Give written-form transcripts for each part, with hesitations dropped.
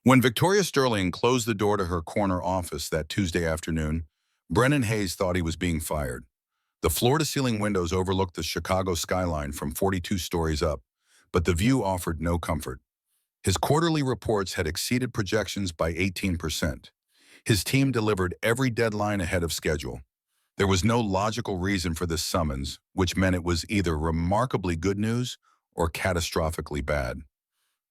When Victoria Sterling closed the door to her corner office that Tuesday afternoon, Brennan Hayes thought he was being fired. The floor-to-ceiling windows overlooked the Chicago skyline from 42 stories up, but the view offered no comfort. His quarterly reports had exceeded projections by 18%. His team delivered every deadline ahead of schedule. There was no logical reason for this summons, which meant it was either remarkably good news or catastrophically bad.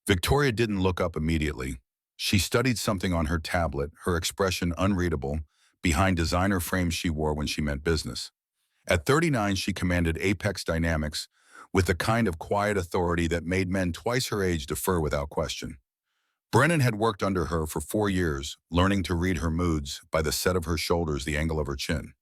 Victoria didn't look up immediately. She studied something on her tablet, her expression unreadable, behind designer frames she wore when she meant business. At 39, she commanded Apex Dynamics with the kind of quiet authority that made men twice her age defer without question. Brennan had worked under her for 4 years, learning to read her moods by the set of her shoulders, the angle of her chin.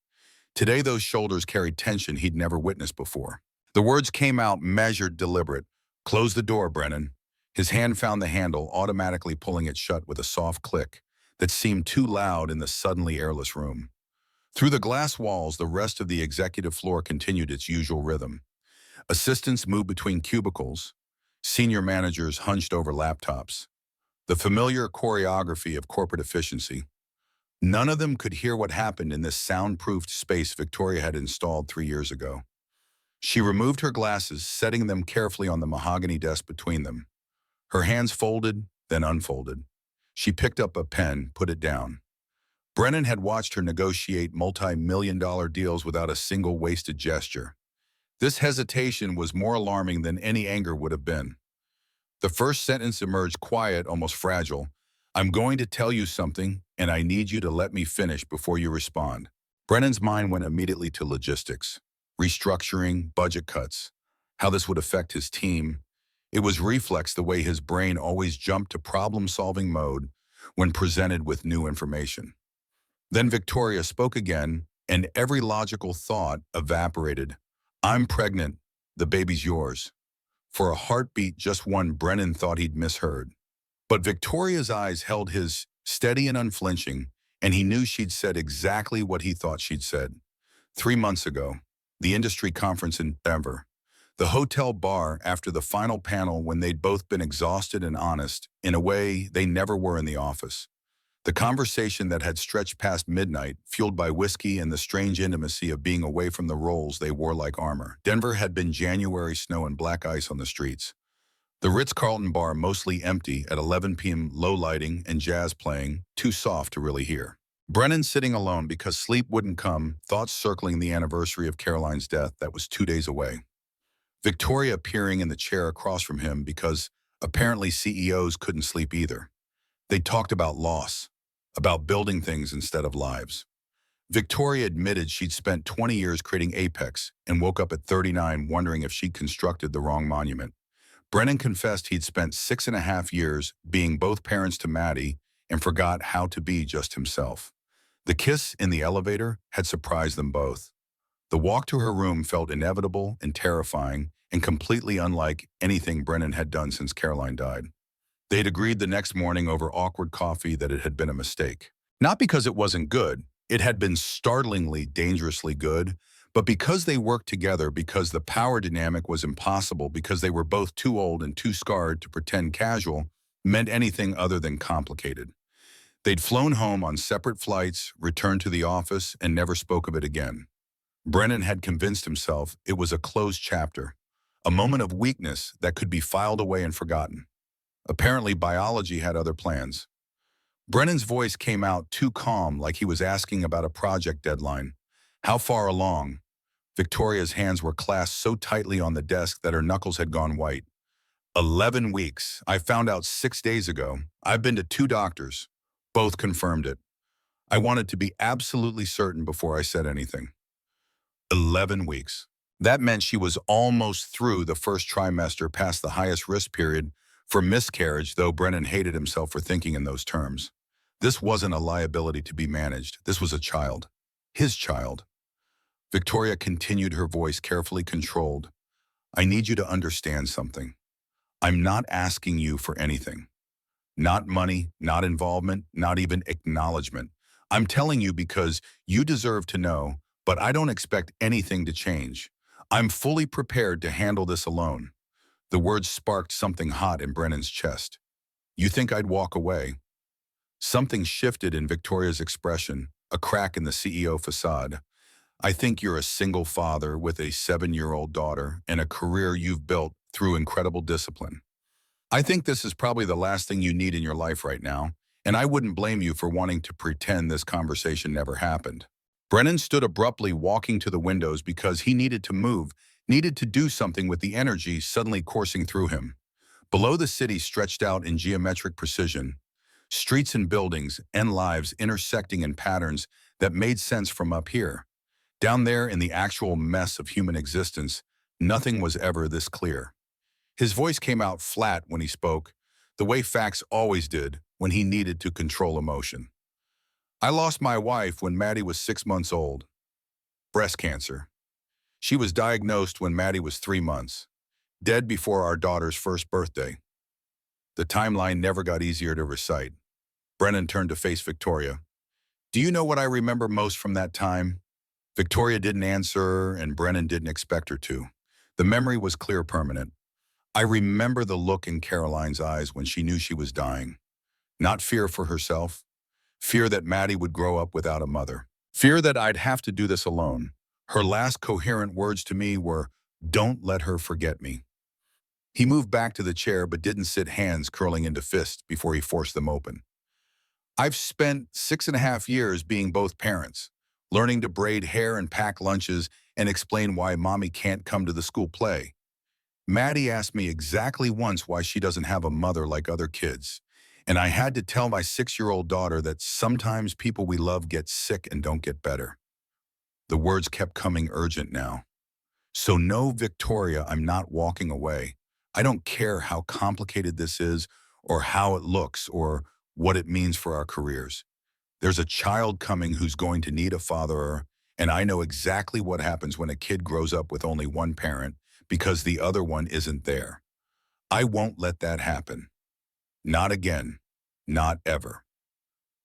Today, those shoulders carried tension he'd never witnessed before. The words came out measured, deliberate. "Close the door, Brennan." His hand found the handle, automatically pulling it shut with a soft click that seemed too loud in the suddenly airless room. Through the glass walls, the rest of the executive floor continued its usual rhythm. Assistants moved between cubicles. Senior managers hunched over laptops. The familiar choreography of corporate efficiency. None of them could hear what happened in this soundproofed space Victoria had installed 3 years ago. She removed her glasses, setting them carefully on the mahogany desk between them. Her hands folded, then unfolded. She picked up a pen, put it down. Brennan had watched her negotiate multi-million-dollar deals without a single wasted gesture. This hesitation was more alarming than any anger would have been. The first sentence emerged quiet, almost fragile. "I'm going to tell you something, and I need you to let me finish before you respond." Brennan's mind went immediately to logistics, restructuring, budget cuts, how this would affect his team. It was reflex, the way his brain always jumped to problem-solving mode when presented with new information. Then Victoria spoke again, and every logical thought evaporated. "I'm pregnant. The baby's yours." For a heartbeat, just one, Brennan thought he'd misheard. But Victoria's eyes held his, steady and unflinching, and he knew she'd said exactly what he thought she'd said. 3 months ago, the industry conference in Denver. The hotel bar after the final panel, when they'd both been exhausted and honest, in a way they never were in the office. The conversation that had stretched past midnight, fueled by whiskey and the strange intimacy of being away from the roles they wore like armor. Denver had been January snow and black ice on the streets. The Ritz-Carlton bar mostly empty at 11 p.m., low lighting and jazz playing, too soft to really hear. Brennan sitting alone because sleep wouldn't come, thoughts circling the anniversary of Caroline's death that was 2 days away. Victoria appearing in the chair across from him because apparently CEOs couldn't sleep either. They talked about loss, about building things instead of lives. Victoria admitted she'd spent 20 years creating Apex and woke up at 39 wondering if she'd constructed the wrong monument. Brennan confessed he'd spent 6.5 years being both parents to Maddie and forgot how to be just himself. The kiss in the elevator had surprised them both. The walk to her room felt inevitable and terrifying and completely unlike anything Brennan had done since Caroline died. They'd agreed the next morning over awkward coffee that it had been a mistake. Not because it wasn't good, it had been startlingly, dangerously good, but because they worked together, because the power dynamic was impossible, because they were both too old and too scarred to pretend casual meant anything other than complicated. They'd flown home on separate flights, returned to the office, and never spoke of it again. Brennan had convinced himself it was a closed chapter, a moment of weakness that could be filed away and forgotten. Apparently, biology had other plans. Brennan's voice came out too calm, like he was asking about a project deadline. "How far along?" Victoria's hands were clasped so tightly on the desk that her knuckles had gone white. 11 weeks. I found out 6 days ago. I've been to 2 doctors. Both confirmed it. I wanted to be absolutely certain before I said anything. 11 weeks. That meant she was almost through the first trimester, past the highest risk period for miscarriage, though Brennan hated himself for thinking in those terms. This wasn't a liability to be managed. This was a child. His child. Victoria continued, her voice carefully controlled. "I need you to understand something. I'm not asking you for anything. Not money, not involvement, not even acknowledgement. I'm telling you because you deserve to know, but I don't expect anything to change. I'm fully prepared to handle this alone." The words sparked something hot in Brennan's chest. You think I'd walk away? Something shifted in Victoria's expression, a crack in the CEO facade. I think you're a single father with a 7-year-old daughter and a career you've built through incredible discipline. I think this is probably the last thing you need in your life right now, and I wouldn't blame you for wanting to pretend this conversation never happened. Brennan stood abruptly, walking to the windows because he needed to move, needed to do something with the energy suddenly coursing through him. Below, the city stretched out in geometric precision, streets and buildings and lives intersecting in patterns that made sense from up here. Down there, in the actual mess of human existence, nothing was ever this clear. His voice came out flat when he spoke, the way facts always did when he needed to control emotion. I lost my wife when Maddie was 6 months old. Breast cancer. She was diagnosed when Maddie was 3 months, dead before our daughter's first birthday. The timeline never got easier to recite. Brennan turned to face Victoria. Do you know what I remember most from that time? Victoria didn't answer, and Brennan didn't expect her to. The memory was clear, permanent. I remember the look in Caroline's eyes when she knew she was dying. Not fear for herself, fear that Maddie would grow up without a mother. Fear that I'd have to do this alone. Her last coherent words to me were, "Don't let her forget me." He moved back to the chair but didn't sit, hands curling into fists, before he forced them open. I've spent 6.5 years being both parents, learning to braid hair and pack lunches and explain why mommy can't come to the school play. Maddie asked me exactly once why she doesn't have a mother like other kids, and I had to tell my 6-year-old daughter that sometimes people we love get sick and don't get better. The words kept coming, urgent now. So no, Victoria, I'm not walking away. I don't care how complicated this is, or how it looks, or what it means for our careers. There's a child coming who's going to need a father, and I know exactly what happens when a kid grows up with only one parent because the other one isn't there. I won't let that happen. Not again. Not ever.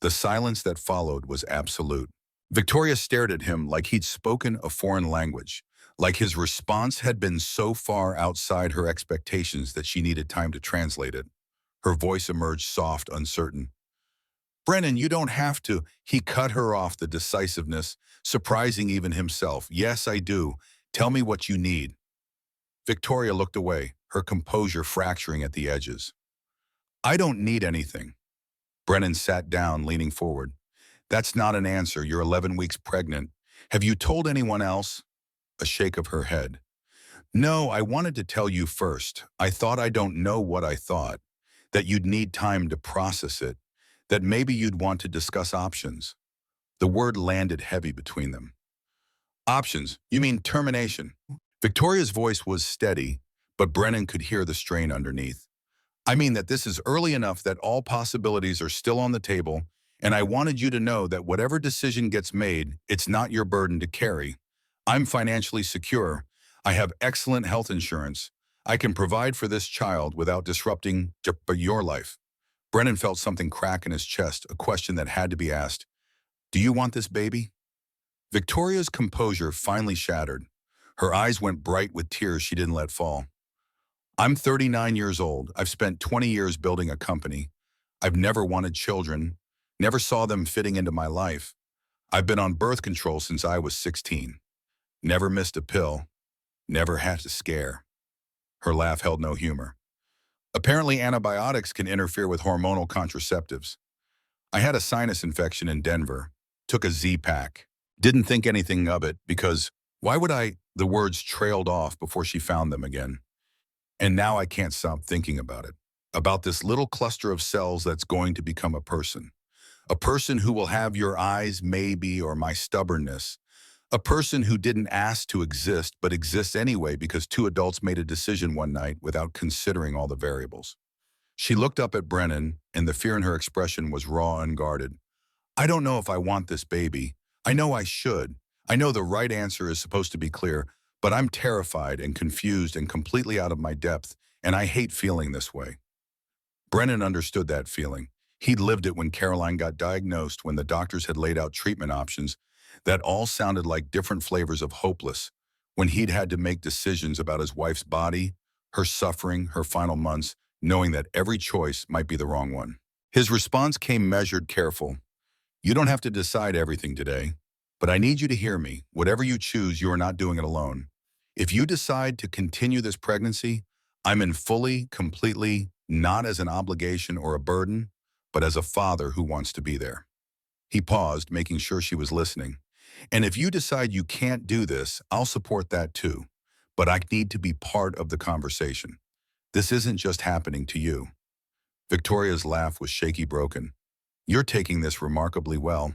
The silence that followed was absolute. Victoria stared at him like he'd spoken a foreign language, like his response had been so far outside her expectations that she needed time to translate it. Her voice emerged soft, uncertain. Brennan, you don't have to. He cut her off, the decisiveness, surprising even himself. Yes, I do. Tell me what you need. Victoria looked away, her composure fracturing at the edges. I don't need anything. Brennan sat down, leaning forward. That's not an answer. You're 11 weeks pregnant. Have you told anyone else? A shake of her head. No, I wanted to tell you first. I thought I don't know what I thought. That you'd need time to process it. That maybe you'd want to discuss options. The word landed heavy between them. Options? You mean termination? Victoria's voice was steady, but Brennan could hear the strain underneath. I mean that this is early enough that all possibilities are still on the table, and I wanted you to know that whatever decision gets made, it's not your burden to carry. I'm financially secure. I have excellent health insurance. I can provide for this child without disrupting your life. Brennan felt something crack in his chest, a question that had to be asked. Do you want this baby? Victoria's composure finally shattered. Her eyes went bright with tears she didn't let fall. I'm 39 years old. I've spent 20 years building a company. I've never wanted children, never saw them fitting into my life. I've been on birth control since I was 16. Never missed a pill. Never had to scare. Her laugh held no humor. Apparently, antibiotics can interfere with hormonal contraceptives. I had a sinus infection in Denver. Took a Z-Pack. Didn't think anything of it because, why would I? The words trailed off before she found them again. And now I can't stop thinking about it. About this little cluster of cells that's going to become a person. A person who will have your eyes, maybe, or my stubbornness. A person who didn't ask to exist, but exists anyway because two adults made a decision one night without considering all the variables. She looked up at Brennan, and the fear in her expression was raw, unguarded. I don't know if I want this baby. I know I should. I know the right answer is supposed to be clear, but I'm terrified and confused and completely out of my depth, and I hate feeling this way. Brennan understood that feeling. He'd lived it when Caroline got diagnosed, when the doctors had laid out treatment options that all sounded like different flavors of hopeless, when he'd had to make decisions about his wife's body, her suffering, her final months, knowing that every choice might be the wrong one. His response came measured, careful. You don't have to decide everything today, but I need you to hear me. Whatever you choose, you are not doing it alone. If you decide to continue this pregnancy, I'm in fully, completely, not as an obligation or a burden, but as a father who wants to be there. He paused, making sure she was listening. And if you decide you can't do this, I'll support that too. But I need to be part of the conversation. This isn't just happening to you. Victoria's laugh was shaky, broken. You're taking this remarkably well.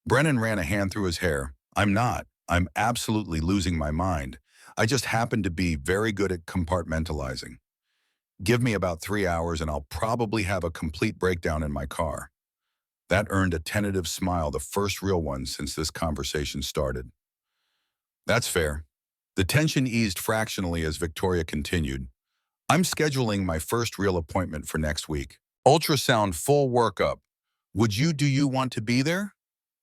Brennan ran a hand through his hair. I'm not. I'm absolutely losing my mind. I just happen to be very good at compartmentalizing. Give me about 3 hours and I'll probably have a complete breakdown in my car. That earned a tentative smile, the first real one since this conversation started. That's fair. The tension eased fractionally as Victoria continued. I'm scheduling my first real appointment for next week. Ultrasound full workup. Do you want to be there?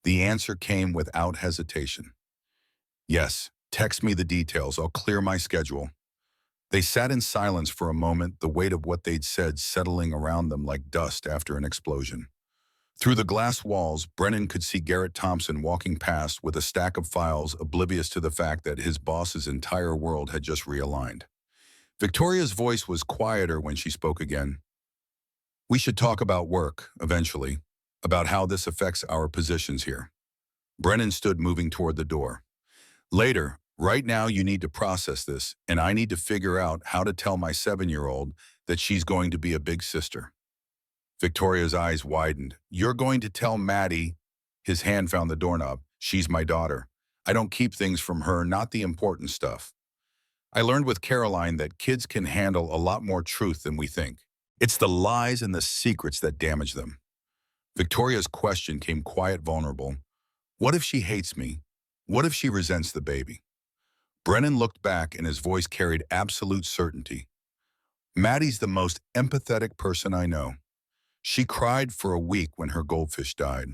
The answer came without hesitation. Yes, text me the details. I'll clear my schedule. They sat in silence for a moment, the weight of what they'd said settling around them like dust after an explosion. Through the glass walls, Brennan could see Garrett Thompson walking past with a stack of files, oblivious to the fact that his boss's entire world had just realigned. Victoria's voice was quieter when she spoke again. We should talk about work, eventually, about how this affects our positions here. Brennan stood, moving toward the door. Later, right now you need to process this, and I need to figure out how to tell my 7-year-old that she's going to be a big sister. Victoria's eyes widened. You're going to tell Maddie? His hand found the doorknob. She's my daughter. I don't keep things from her, not the important stuff. I learned with Caroline that kids can handle a lot more truth than we think. It's the lies and the secrets that damage them. Victoria's question came quiet, vulnerable. What if she hates me? What if she resents the baby? Brennan looked back and his voice carried absolute certainty. Maddie's the most empathetic person I know. She cried for a week when her goldfish died.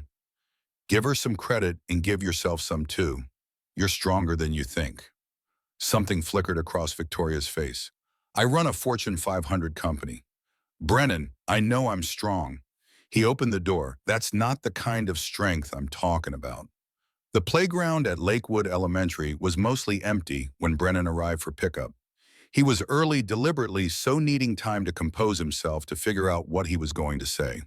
Give her some credit and give yourself some too. You're stronger than you think. Something flickered across Victoria's face. I run a Fortune 500 company. Brennan, I know I'm strong. He opened the door. That's not the kind of strength I'm talking about. The playground at Lakewood Elementary was mostly empty when Brennan arrived for pickup. He was early, deliberately, so needing time to compose himself to figure out what he was going to say.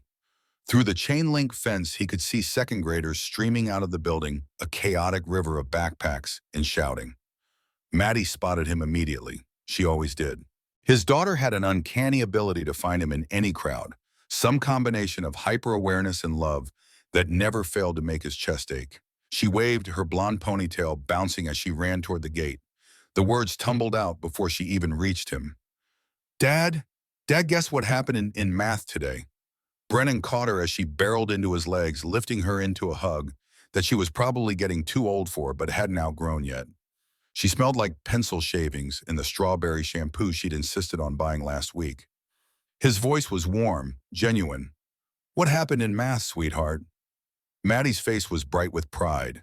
Through the chain-link fence, he could see second graders streaming out of the building, a chaotic river of backpacks and shouting. Maddie spotted him immediately. She always did. His daughter had an uncanny ability to find him in any crowd, some combination of hyper-awareness and love that never failed to make his chest ache. She waved, her blonde ponytail bouncing as she ran toward the gate. The words tumbled out before she even reached him. Dad, guess what happened in math today? Brennan caught her as she barreled into his legs, lifting her into a hug that she was probably getting too old for but hadn't outgrown yet. She smelled like pencil shavings and the strawberry shampoo she'd insisted on buying last week. His voice was warm, genuine. What happened in math, sweetheart? Maddie's face was bright with pride.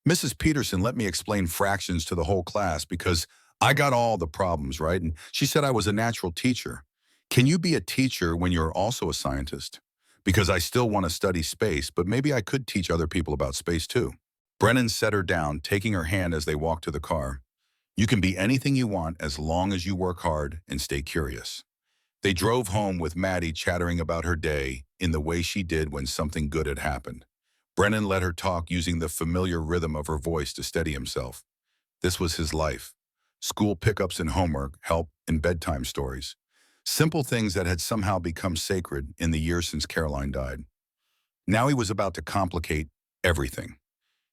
Mrs. Peterson let me explain fractions to the whole class because I got all the problems, right? And she said I was a natural teacher. Can you be a teacher when you're also a scientist? Because I still want to study space, but maybe I could teach other people about space too. Brennan set her down, taking her hand as they walked to the car. You can be anything you want as long as you work hard and stay curious. They drove home with Maddie chattering about her day in the way she did when something good had happened. Brennan let her talk, using the familiar rhythm of her voice to steady himself. This was his life. School pickups and homework, help, and bedtime stories. Simple things that had somehow become sacred in the years since Caroline died. Now he was about to complicate everything.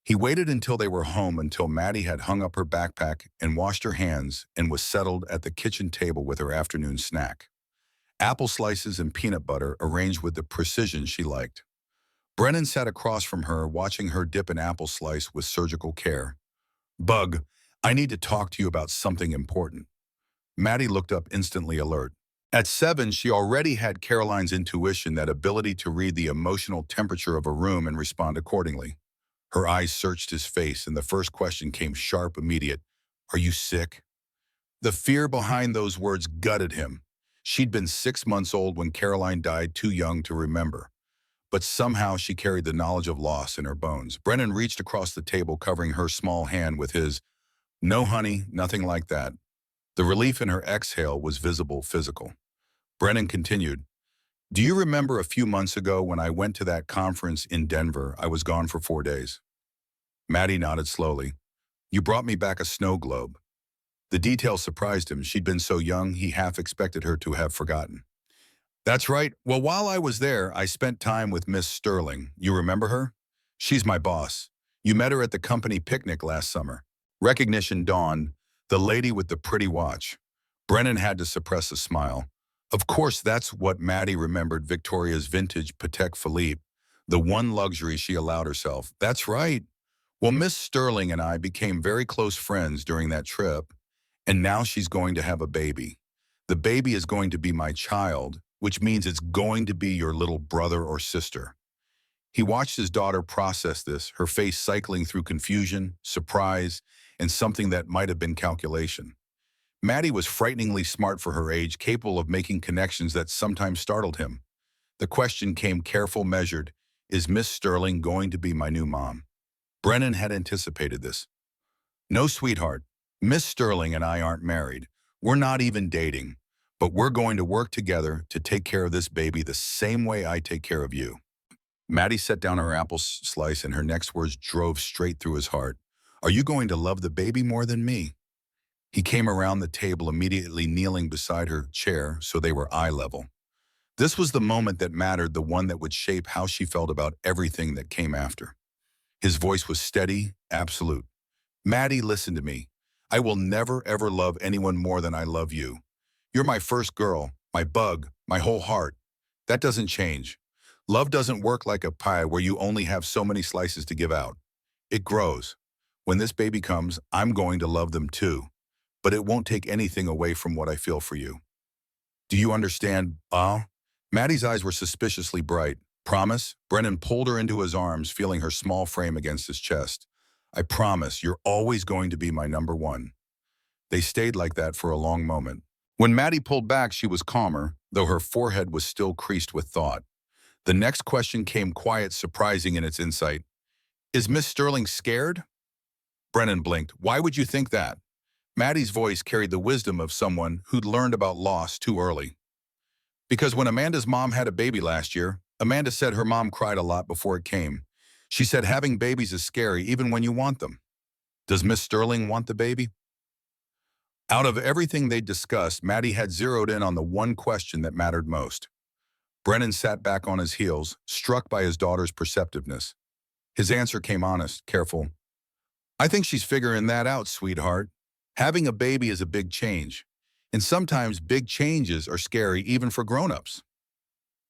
He waited until they were home, until Maddie had hung up her backpack and washed her hands and was settled at the kitchen table with her afternoon snack. Apple slices and peanut butter arranged with the precision she liked. Brennan sat across from her, watching her dip an apple slice with surgical care. Bug, I need to talk to you about something important. Maddie looked up, instantly alert. At 7, she already had Caroline's intuition, that ability to read the emotional temperature of a room and respond accordingly. Her eyes searched his face, and the first question came sharp, immediate. Are you sick? The fear behind those words gutted him. She'd been 6 months old when Caroline died, too young to remember. But somehow she carried the knowledge of loss in her bones. Brennan reached across the table, covering her small hand with his, "No, honey, nothing like that." The relief in her exhale was visible, physical. Brennan continued, "Do you remember a few months ago when I went to that conference in Denver? I was gone for 4 days." Maddie nodded slowly. "You brought me back a snow globe." The detail surprised him. She'd been so young, he half expected her to have forgotten. "That's right. Well, while I was there, I spent time with Miss Sterling. You remember her? She's my boss. You met her at the company picnic last summer." Recognition dawned, the lady with the pretty watch. Brennan had to suppress a smile. Of course, that's what Maddie remembered, Victoria's vintage Patek Philippe, the one luxury she allowed herself. "That's right. Well, Miss Sterling and I became very close friends during that trip, and now she's going to have a baby. The baby is going to be my child, which means it's going to be your little brother or sister." He watched his daughter process this, her face cycling through confusion, surprise, and something that might have been calculation. Maddie was frighteningly smart for her age, capable of making connections that sometimes startled him. The question came careful, measured. "Is Miss Sterling going to be my new mom?" Brennan had anticipated this. "No, sweetheart. Miss Sterling and I aren't married. We're not even dating. But we're going to work together to take care of this baby the same way I take care of you." Maddie set down her apple slice, and her next words drove straight through his heart. "Are you going to love the baby more than me?" He came around the table, immediately kneeling beside her chair so they were eye level. This was the moment that mattered, the one that would shape how she felt about everything that came after. His voice was steady, absolute. "Maddie, listen to me. I will never, ever love anyone more than I love you. You're my first girl, my bug, my whole heart. That doesn't change. Love doesn't work like a pie where you only have so many slices to give out. It grows. When this baby comes, I'm going to love them too. But it won't take anything away from what I feel for you. Do you understand?" Maddie's eyes were suspiciously bright. "Promise?" Brennan pulled her into his arms, feeling her small frame against his chest. "I promise you're always going to be my number one." They stayed like that for a long moment. When Maddie pulled back, she was calmer, though her forehead was still creased with thought. The next question came quiet, surprising in its insight. "Is Miss Sterling scared?" Brennan blinked. "Why would you think that?" Maddie's voice carried the wisdom of someone who'd learned about loss too early. "Because when Amanda's mom had a baby last year, Amanda said her mom cried a lot before it came. She said having babies is scary even when you want them." "Does Miss Sterling want the baby?" Out of everything they'd discussed, Maddie had zeroed in on the one question that mattered most. Brennan sat back on his heels, struck by his daughter's perceptiveness. His answer came honest, careful. "I think she's figuring that out, sweetheart. Having a baby is a big change. And sometimes big changes are scary even for grown-ups."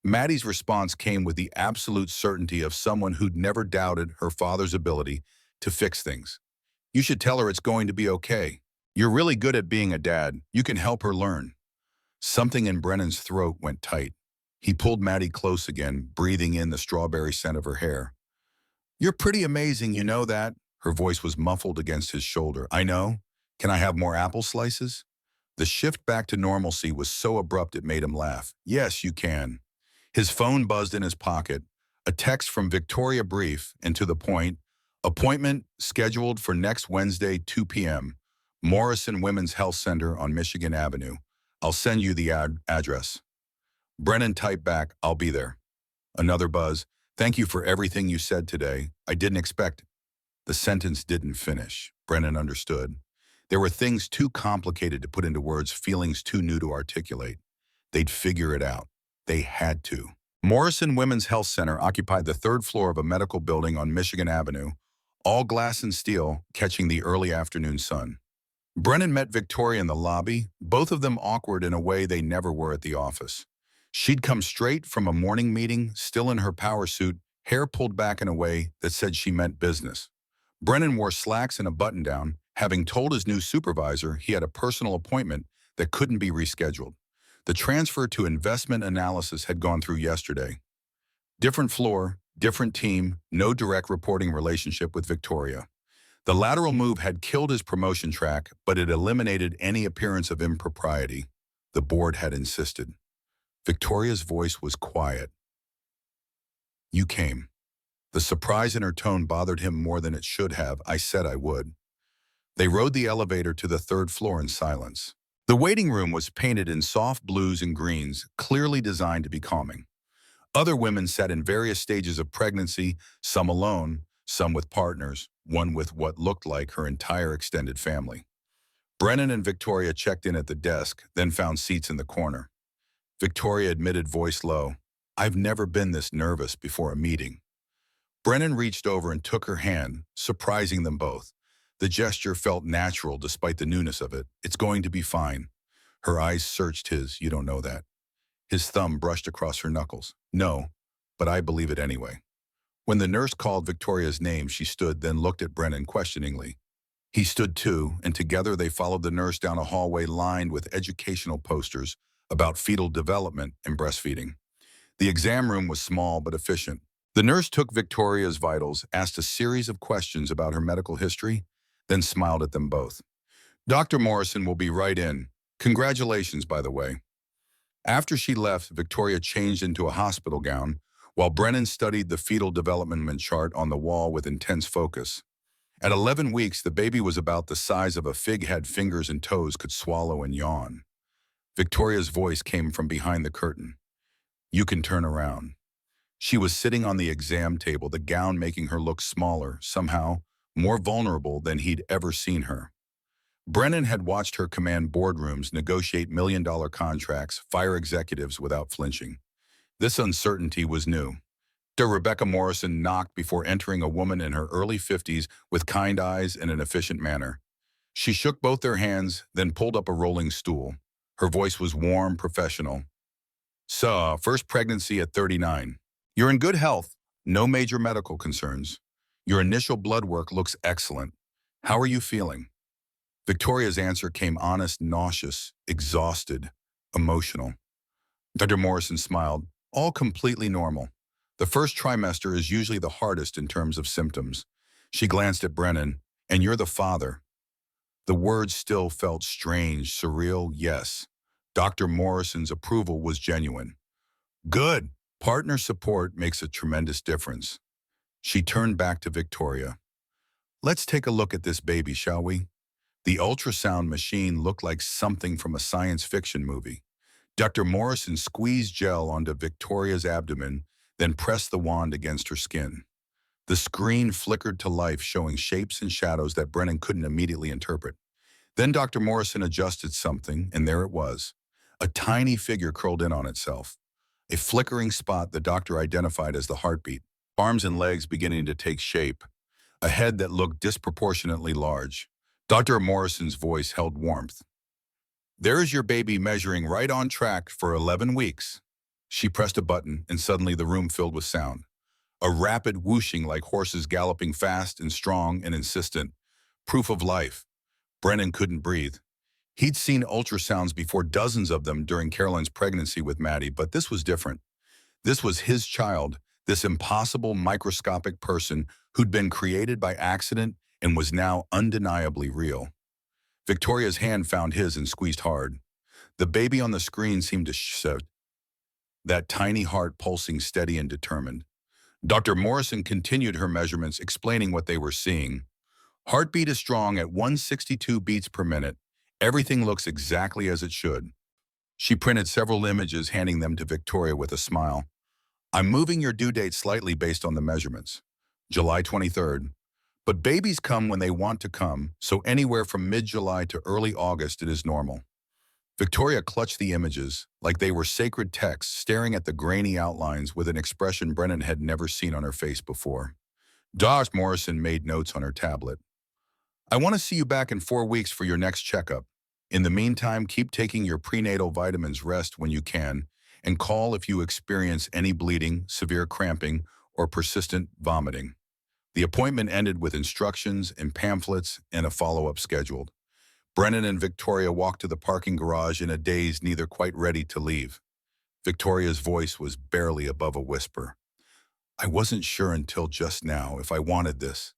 Maddie's response came with the absolute certainty of someone who'd never doubted her father's ability to fix things. "You should tell her it's going to be okay. You're really good at being a dad. You can help her learn." Something in Brennan's throat went tight. He pulled Maddie close again, breathing in the strawberry scent of her hair. "You're pretty amazing, you know that?" Her voice was muffled against his shoulder. "I know. Can I have more apple slices?" The shift back to normalcy was so abrupt it made him laugh. "Yes, you can." His phone buzzed in his pocket. A text from Victoria, brief and to the point. "Appointment scheduled for next Wednesday, 2 p.m. Morrison Women's Health Center on Michigan Avenue. I'll send you the address." Brennan typed back, "I'll be there." Another buzz. "Thank you for everything you said today. I didn't expect it." The sentence didn't finish. Brennan understood. There were things too complicated to put into words, feelings too new to articulate. They'd figure it out. They had to. Morrison Women's Health Center occupied the third floor of a medical building on Michigan Avenue, all glass and steel, catching the early afternoon sun. Brennan met Victoria in the lobby, both of them awkward in a way they never were at the office. She'd come straight from a morning meeting, still in her power suit, hair pulled back in a way that said she meant business. Brennan wore slacks and a button-down, having told his new supervisor he had a personal appointment that couldn't be rescheduled. The transfer to investment analysis had gone through yesterday. Different floor, different team, no direct reporting relationship with Victoria. The lateral move had killed his promotion track, but it eliminated any appearance of impropriety. The board had insisted. Victoria's voice was quiet. You came. The surprise in her tone bothered him more than it should have. I said I would. They rode the elevator to the third floor in silence. The waiting room was painted in soft blues and greens, clearly designed to be calming. Other women sat in various stages of pregnancy, some alone, some with partners, one with what looked like her entire extended family. Brennan and Victoria checked in at the desk, then found seats in the corner. Victoria admitted, voice low, I've never been this nervous before a meeting. Brennan reached over and took her hand, surprising them both. The gesture felt natural despite the newness of it. It's going to be fine. Her eyes searched his. You don't know that. His thumb brushed across her knuckles. No, but I believe it anyway. When the nurse called Victoria's name, she stood, then looked at Brennan questioningly. He stood too, and together they followed the nurse down a hallway lined with educational posters about fetal development and breastfeeding. The exam room was small but efficient. The nurse took Victoria's vitals, asked a series of questions about her medical history, then smiled at them both. Dr. Morrison will be right in. Congratulations, by the way. After she left, Victoria changed into a hospital gown, while Brennan studied the fetal development chart on the wall with intense focus. At 11 weeks, the baby was about the size of a fig, had fingers and toes, could swallow and yawn. Victoria's voice came from behind the curtain. You can turn around. She was sitting on the exam table, the gown making her look smaller, somehow more vulnerable than he'd ever seen her. Brennan had watched her command boardrooms, negotiate million-dollar contracts, fire executives without flinching. This uncertainty was new. Dr. Rebecca Morrison knocked before entering, a woman in her early 50s with kind eyes and an efficient manner. She shook both their hands, then pulled up a rolling stool. Her voice was warm, professional. So, first pregnancy at 39. You're in good health, no major medical concerns. Your initial blood work looks excellent. How are you feeling? Victoria's answer came honest, nauseous, exhausted, emotional. Dr. Morrison smiled. All completely normal. The first trimester is usually the hardest in terms of symptoms. She glanced at Brennan. And you're the father. The words still felt strange, surreal, yes. Dr. Morrison's approval was genuine. Good. Partner support makes a tremendous difference. She turned back to Victoria. Let's take a look at this baby, shall we? The ultrasound machine looked like something from a science fiction movie. Dr. Morrison squeezed gel onto Victoria's abdomen, then pressed the wand against her skin. The screen flickered to life, showing shapes and shadows that Brennan couldn't immediately interpret. Then Dr. Morrison adjusted something, and there it was. A tiny figure curled in on itself. A flickering spot the doctor identified as the heartbeat. Arms and legs beginning to take shape. A head that looked disproportionately large. Dr. Morrison's voice held warmth. There is your baby, measuring right on track for 11 weeks. She pressed a button, and suddenly the room filled with sound. A rapid whooshing like horses galloping fast and strong and insistent. Proof of life. Brennan couldn't breathe. He'd seen ultrasounds before, dozens of them during Caroline's pregnancy with Maddie, but this was different. This was his child, this impossible microscopic person who'd been created by accident and was now undeniably real. Victoria's hand found his and squeezed hard. The baby on the screen seemed to shift, that tiny heart pulsing steady and determined. Dr. Morrison continued her measurements, explaining what they were seeing. Heartbeat is strong at 162 beats per minute. Everything looks exactly as it should. She printed several images, handing them to Victoria with a smile. I'm moving your due date slightly based on the measurements. July 23rd. But babies come when they want to come, so anywhere from mid-July to early August it is normal. Victoria clutched the images like they were sacred texts, staring at the grainy outlines with an expression Brennan had never seen on her face before. Dr. Morrison made notes on her tablet. I want to see you back in 4 weeks for your next checkup. In the meantime, keep taking your prenatal vitamins, rest when you can, and call if you experience any bleeding, severe cramping, or persistent vomiting. The appointment ended with instructions and pamphlets and a follow-up scheduled. Brennan and Victoria walked to the parking garage in a daze, neither quite ready to leave. Victoria's voice was barely above a whisper. I wasn't sure until just now if I wanted this,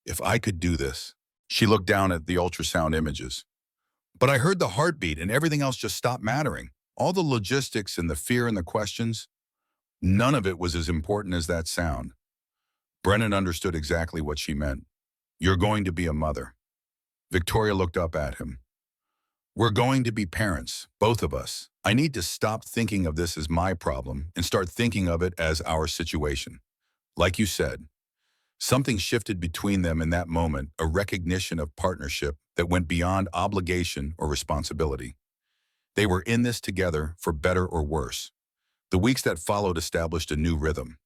if I could do this. She looked down at the ultrasound images. But I heard the heartbeat and everything else just stopped mattering. All the logistics and the fear and the questions, none of it was as important as that sound. Brennan understood exactly what she meant. You're going to be a mother. Victoria looked up at him. We're going to be parents, both of us. I need to stop thinking of this as my problem and start thinking of it as our situation. Like you said, something shifted between them in that moment, a recognition of partnership that went beyond obligation or responsibility. They were in this together, for better or worse. The weeks that followed established a new rhythm.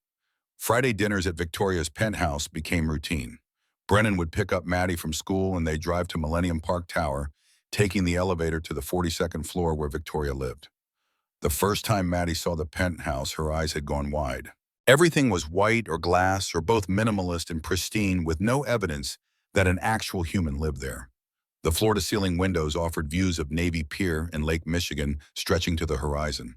Friday dinners at Victoria's penthouse became routine. Brennan would pick up Maddie from school and they'd drive to Millennium Park Tower, taking the elevator to the 42nd floor where Victoria lived. The first time Maddie saw the penthouse, her eyes had gone wide. Everything was white or glass or both minimalist and pristine with no evidence that an actual human lived there. The floor-to-ceiling windows offered views of Navy Pier and Lake Michigan stretching to the horizon.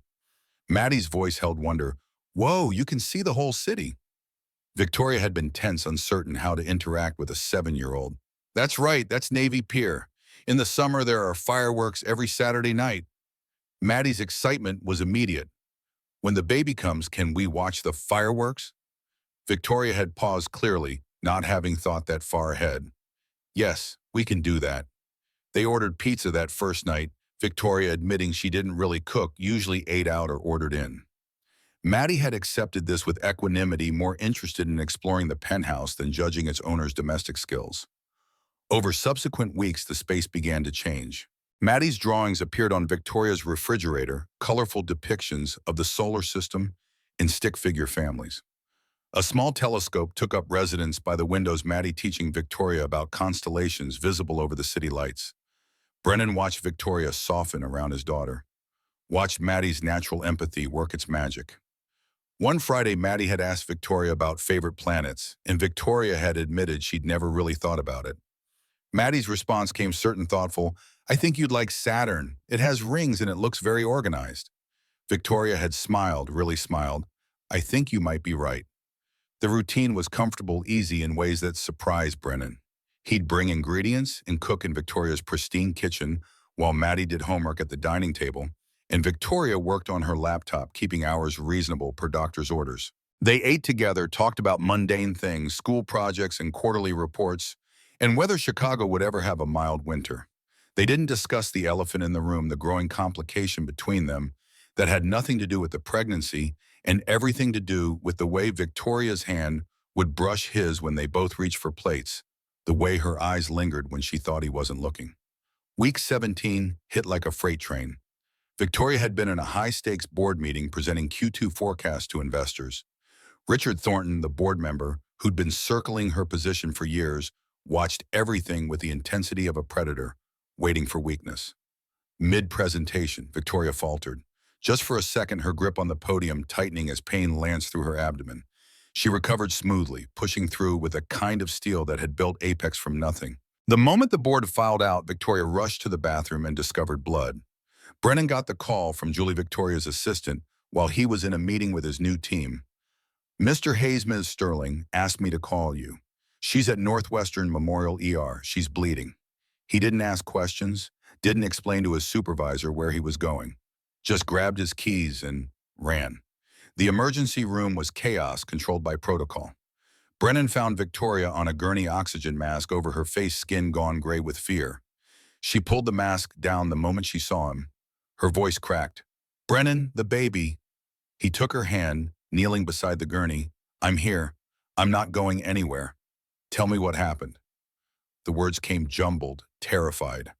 Maddie's voice held wonder. Whoa, you can see the whole city. Victoria had been tense, uncertain how to interact with a 7-year-old. That's right, that's Navy Pier. In the summer, there are fireworks every Saturday night. Maddie's excitement was immediate. When the baby comes, can we watch the fireworks? Victoria had paused clearly, not having thought that far ahead. Yes, we can do that. They ordered pizza that first night, Victoria admitting she didn't really cook, usually ate out or ordered in. Maddie had accepted this with equanimity, more interested in exploring the penthouse than judging its owner's domestic skills. Over subsequent weeks, the space began to change. Maddie's drawings appeared on Victoria's refrigerator, colorful depictions of the solar system and stick figure families. A small telescope took up residence by the windows, Maddie teaching Victoria about constellations visible over the city lights. Brennan watched Victoria soften around his daughter, watched Maddie's natural empathy work its magic. One Friday, Maddie had asked Victoria about favorite planets, and Victoria had admitted she'd never really thought about it. Maddie's response came certain thoughtful, I think you'd like Saturn. It has rings and it looks very organized. Victoria had smiled, really smiled. I think you might be right. The routine was comfortable, easy in ways that surprised Brennan. He'd bring ingredients and cook in Victoria's pristine kitchen while Maddie did homework at the dining table, and Victoria worked on her laptop, keeping hours reasonable per doctor's orders. They ate together, talked about mundane things, school projects and quarterly reports, and whether Chicago would ever have a mild winter. They didn't discuss the elephant in the room, the growing complication between them that had nothing to do with the pregnancy and everything to do with the way Victoria's hand would brush his when they both reached for plates, the way her eyes lingered when she thought he wasn't looking. Week 17 hit like a freight train. Victoria had been in a high-stakes board meeting presenting Q2 forecasts to investors. Richard Thornton, the board member, who'd been circling her position for years, watched everything with the intensity of a predator, waiting for weakness. Mid-presentation, Victoria faltered. Just for a second, her grip on the podium tightening as pain lanced through her abdomen. She recovered smoothly, pushing through with a kind of steel that had built Apex from nothing. The moment the board filed out, Victoria rushed to the bathroom and discovered blood. Brennan got the call from Julie, Victoria's assistant, while he was in a meeting with his new team. Mr. Hayes, Ms. Sterling, asked me to call you. She's at Northwestern Memorial ER. She's bleeding. He didn't ask questions, didn't explain to his supervisor where he was going. Just grabbed his keys and ran. The emergency room was chaos controlled by protocol. Brennan found Victoria on a gurney, oxygen mask over her face, skin gone gray with fear. She pulled the mask down the moment she saw him. Her voice cracked. Brennan, the baby. He took her hand, kneeling beside the gurney. I'm here. I'm not going anywhere. Tell me what happened. The words came jumbled, terrified.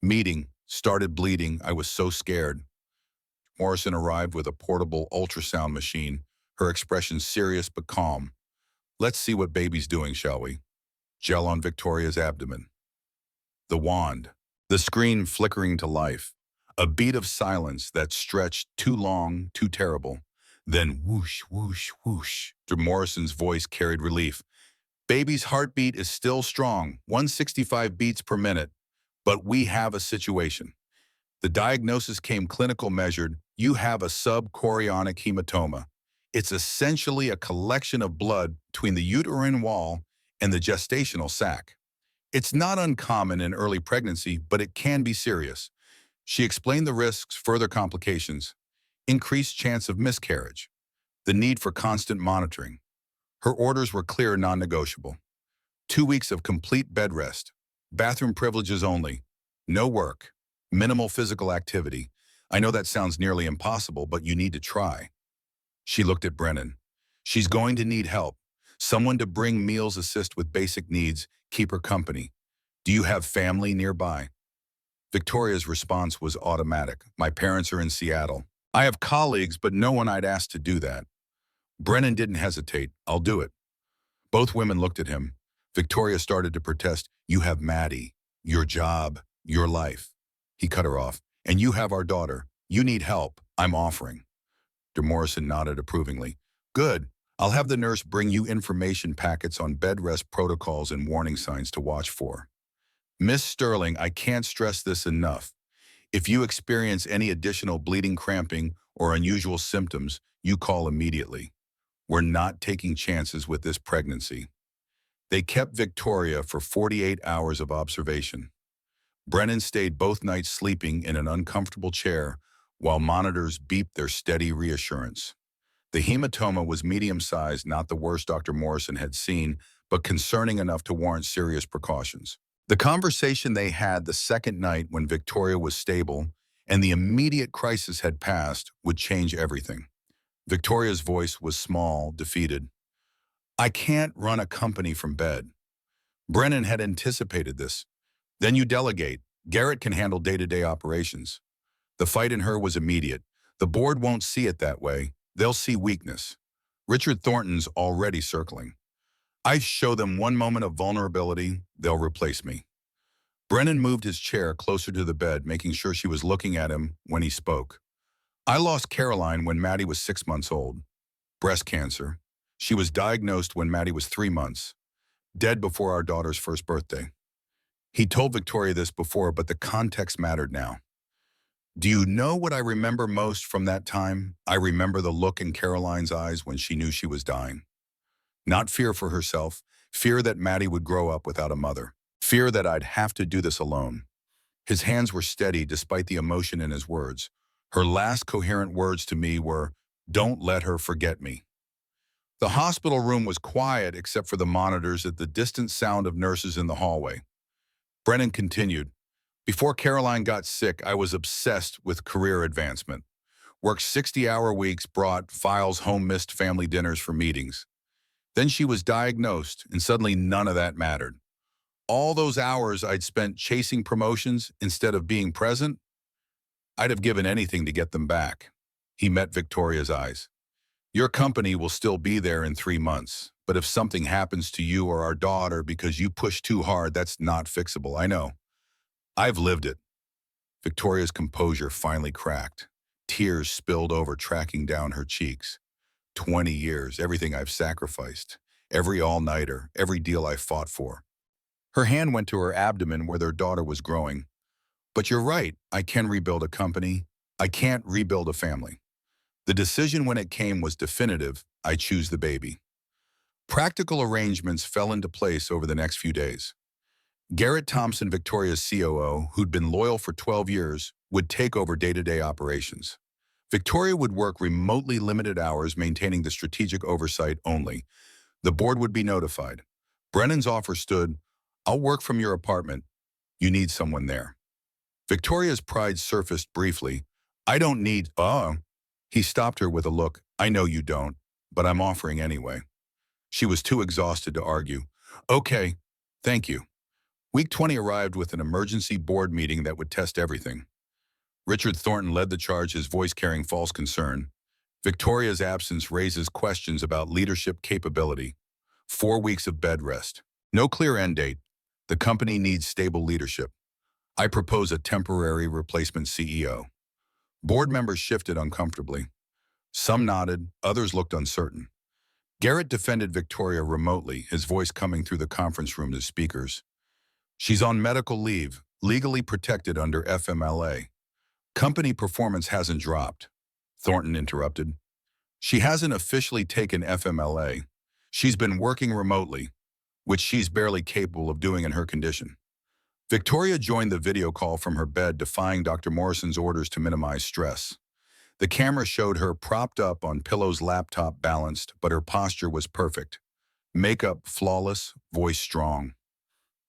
Meeting, started bleeding. I was so scared. Morrison arrived with a portable ultrasound machine, her expression serious but calm. Let's see what baby's doing, shall we? Gel on Victoria's abdomen. The wand. The screen flickering to life. A beat of silence that stretched too long, too terrible. Then whoosh, whoosh, whoosh. Morrison's voice carried relief. Baby's heartbeat is still strong, 165 beats per minute. But we have a situation. The diagnosis came clinical measured. You have a subchorionic hematoma. It's essentially a collection of blood between the uterine wall and the gestational sac. It's not uncommon in early pregnancy, but it can be serious. She explained the risks, further complications, increased chance of miscarriage, the need for constant monitoring. Her orders were clear and non-negotiable. 2 weeks of complete bed rest, bathroom privileges only, no work, minimal physical activity. I know that sounds nearly impossible, but you need to try. She looked at Brennan. She's going to need help. Someone to bring meals, assist with basic needs, keep her company. Do you have family nearby? Victoria's response was automatic. My parents are in Seattle. I have colleagues, but no one I'd ask to do that. Brennan didn't hesitate. I'll do it. Both women looked at him. Victoria started to protest. You have Maddie, your job, your life. He cut her off. And you have our daughter. You need help. I'm offering. De Morrison nodded approvingly. Good. I'll have the nurse bring you information packets on bed rest protocols and warning signs to watch for. Miss Sterling, I can't stress this enough. If you experience any additional bleeding, cramping, or unusual symptoms, you call immediately. We're not taking chances with this pregnancy. They kept Victoria for 48 hours of observation. Brennan stayed both nights sleeping in an uncomfortable chair while monitors beeped their steady reassurance. The hematoma was medium-sized, not the worst Dr. Morrison had seen, but concerning enough to warrant serious precautions. The conversation they had the second night when Victoria was stable and the immediate crisis had passed would change everything. Victoria's voice was small, defeated. I can't run a company from bed. Brennan had anticipated this. Then you delegate. Garrett can handle day-to-day operations. The fight in her was immediate. The board won't see it that way. They'll see weakness. Richard Thornton's already circling. I show them one moment of vulnerability, they'll replace me. Brennan moved his chair closer to the bed, making sure she was looking at him when he spoke. I lost Caroline when Maddie was 6 months old. Breast cancer. She was diagnosed when Maddie was 3 months. Dead before our daughter's first birthday. He told Victoria this before, but the context mattered now. Do you know what I remember most from that time? I remember the look in Caroline's eyes when she knew she was dying. Not fear for herself, fear that Maddie would grow up without a mother. Fear that I'd have to do this alone. His hands were steady despite the emotion in his words. Her last coherent words to me were, "Don't let her forget me." The hospital room was quiet except for the monitors and the distant sound of nurses in the hallway. Brennan continued, before Caroline got sick, I was obsessed with career advancement. Worked 60-hour weeks, brought files home, missed family dinners for meetings. Then she was diagnosed, and suddenly none of that mattered. All those hours I'd spent chasing promotions instead of being present, I'd have given anything to get them back. He met Victoria's eyes. Your company will still be there in 3 months, but if something happens to you or our daughter because you push too hard, that's not fixable, I know. I've lived it. Victoria's composure finally cracked. Tears spilled over, tracking down her cheeks. 20 years, everything I've sacrificed, every all-nighter, every deal I fought for. Her hand went to her abdomen where their daughter was growing. But you're right, I can rebuild a company. I can't rebuild a family. The decision when it came was definitive. I choose the baby. Practical arrangements fell into place over the next few days. Garrett Thompson, Victoria's COO, who'd been loyal for 12 years, would take over day-to-day operations. Victoria would work remotely limited hours, maintaining the strategic oversight only. The board would be notified. Brennan's offer stood, I'll work from your apartment. You need someone there. Victoria's pride surfaced briefly. I don't need, He stopped her with a look. I know you don't, but I'm offering anyway. She was too exhausted to argue. Okay, thank you. Week 20 arrived with an emergency board meeting that would test everything. Richard Thornton led the charge, his voice carrying false concern. Victoria's absence raises questions about leadership capability. 4 weeks of bed rest. No clear end date. The company needs stable leadership. I propose a temporary replacement CEO. Board members shifted uncomfortably. Some nodded, others looked uncertain. Garrett defended Victoria remotely, his voice coming through the conference room to speakers. She's on medical leave, legally protected under FMLA. Company performance hasn't dropped. Thornton interrupted. She hasn't officially taken FMLA. She's been working remotely. which she's barely capable of doing in her condition. Victoria joined the video call from her bed, defying Dr. Morrison's orders to minimize stress. The camera showed her propped up on Pillow's laptop, balanced, but her posture was perfect. Makeup flawless, voice strong.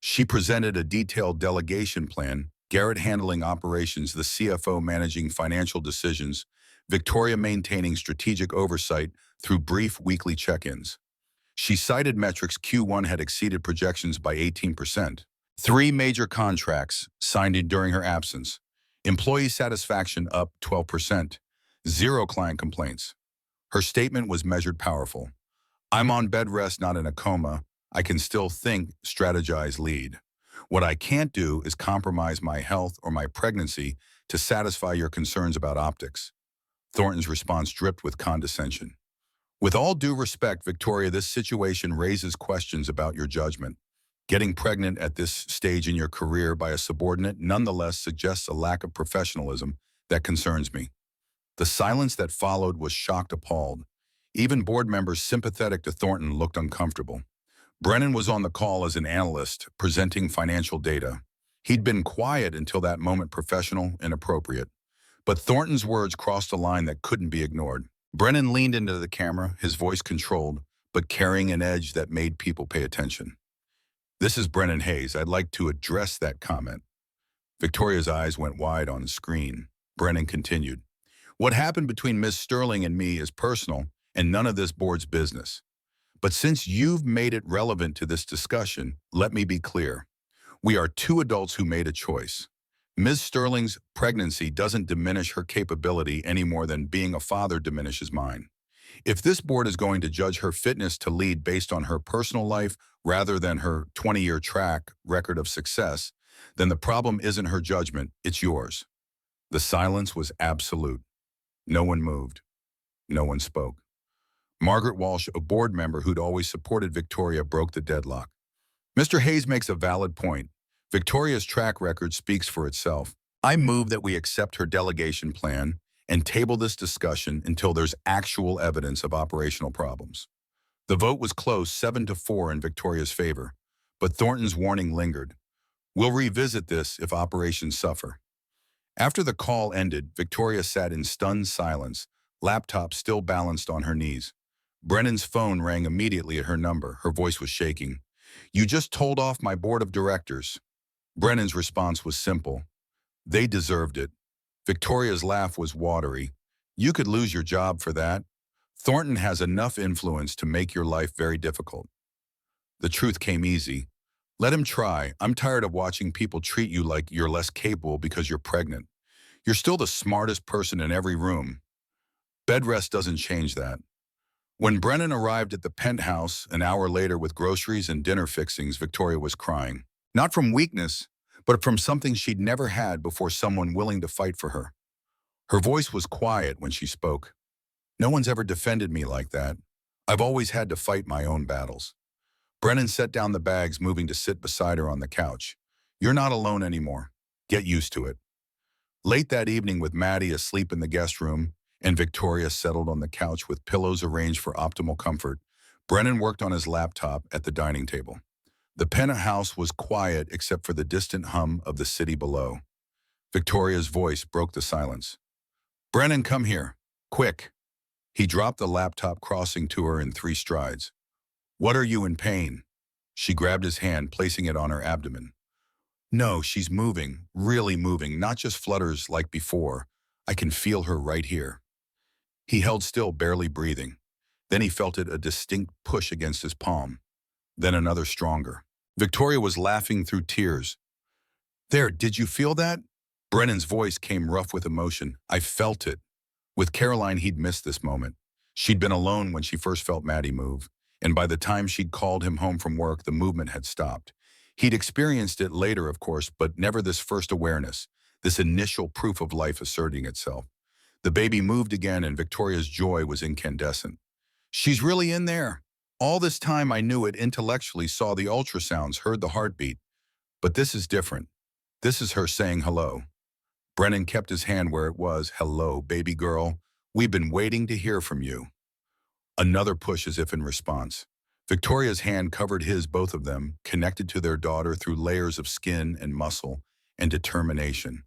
She presented a detailed delegation plan, Garrett handling operations, the CFO managing financial decisions, Victoria maintaining strategic oversight through brief weekly check-ins. She cited metrics. Q1 had exceeded projections by 18%. 3 major contracts signed during her absence. Employee satisfaction up 12%. 0 client complaints. Her statement was measured powerful. I'm on bed rest, not in a coma. I can still think, strategize, lead. What I can't do is compromise my health or my pregnancy to satisfy your concerns about optics. Thornton's response dripped with condescension. With all due respect, Victoria, this situation raises questions about your judgment. Getting pregnant at this stage in your career by a subordinate nonetheless suggests a lack of professionalism that concerns me. The silence that followed was shocked, appalled. Even board members sympathetic to Thornton looked uncomfortable. Brennan was on the call as an analyst, presenting financial data. He'd been quiet until that moment, professional and appropriate. But Thornton's words crossed a line that couldn't be ignored. Brennan leaned into the camera, his voice controlled, but carrying an edge that made people pay attention. This is Brennan Hayes. I'd like to address that comment. Victoria's eyes went wide on the screen. Brennan continued. What happened between Ms. Sterling and me is personal and none of this board's business. But since you've made it relevant to this discussion, let me be clear. We are 2 adults who made a choice. Ms. Sterling's pregnancy doesn't diminish her capability any more than being a father diminishes mine. If this board is going to judge her fitness to lead based on her personal life rather than her 20-year track record of success, then the problem isn't her judgment, it's yours. The silence was absolute. No one moved. No one spoke. Margaret Walsh, a board member who'd always supported Victoria, broke the deadlock. Mr. Hayes makes a valid point. Victoria's track record speaks for itself. I move that we accept her delegation plan and table this discussion until there's actual evidence of operational problems. The vote was close, 7-4 in Victoria's favor, but Thornton's warning lingered. We'll revisit this if operations suffer. After the call ended, Victoria sat in stunned silence, laptop still balanced on her knees. Brennan's phone rang immediately at her number. Her voice was shaking. You just told off my board of directors. Brennan's response was simple. They deserved it. Victoria's laugh was watery. You could lose your job for that. Thornton has enough influence to make your life very difficult. The truth came easy. Let him try. I'm tired of watching people treat you like you're less capable because you're pregnant. You're still the smartest person in every room. Bed rest doesn't change that. When Brennan arrived at the penthouse an hour later with groceries and dinner fixings, Victoria was crying. Not from weakness, but from something she'd never had before, someone willing to fight for her. Her voice was quiet when she spoke. No one's ever defended me like that. I've always had to fight my own battles. Brennan set down the bags, moving to sit beside her on the couch. You're not alone anymore. Get used to it. Late that evening, with Maddie asleep in the guest room and Victoria settled on the couch with pillows arranged for optimal comfort, Brennan worked on his laptop at the dining table. The penthouse was quiet except for the distant hum of the city below. Victoria's voice broke the silence. Brennan, come here. Quick. He dropped the laptop, crossing to her in 3 strides. What, are you in pain? She grabbed his hand, placing it on her abdomen. No, she's moving, really moving, not just flutters like before. I can feel her right here. He held still, barely breathing. Then he felt a distinct push against his palm. Then another, stronger. Victoria was laughing through tears. There, did you feel that? Brennan's voice came rough with emotion. I felt it. With Caroline, he'd missed this moment. She'd been alone when she first felt Maddie move, and by the time she'd called him home from work, the movement had stopped. He'd experienced it later, of course, but never this first awareness, this initial proof of life asserting itself. The baby moved again, and Victoria's joy was incandescent. She's really in there. All this time I knew it intellectually, saw the ultrasounds, heard the heartbeat. But this is different. This is her saying hello. Brennan kept his hand where it was. Hello, baby girl. We've been waiting to hear from you. Another push, as if in response. Victoria's hand covered his, both of them, connected to their daughter through layers of skin and muscle and determination.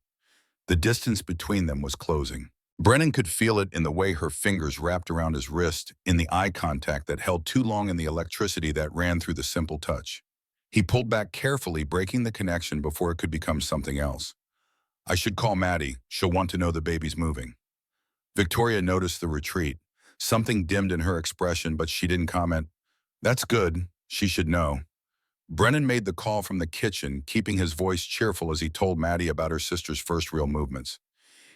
The distance between them was closing. Brennan could feel it in the way her fingers wrapped around his wrist, in the eye contact that held too long, in the electricity that ran through the simple touch. He pulled back carefully, breaking the connection before it could become something else. "I should call Maddie. She'll want to know the baby's moving." Victoria noticed the retreat. Something dimmed in her expression, but she didn't comment. "That's good. She should know." Brennan made the call from the kitchen, keeping his voice cheerful as he told Maddie about her sister's first real movements.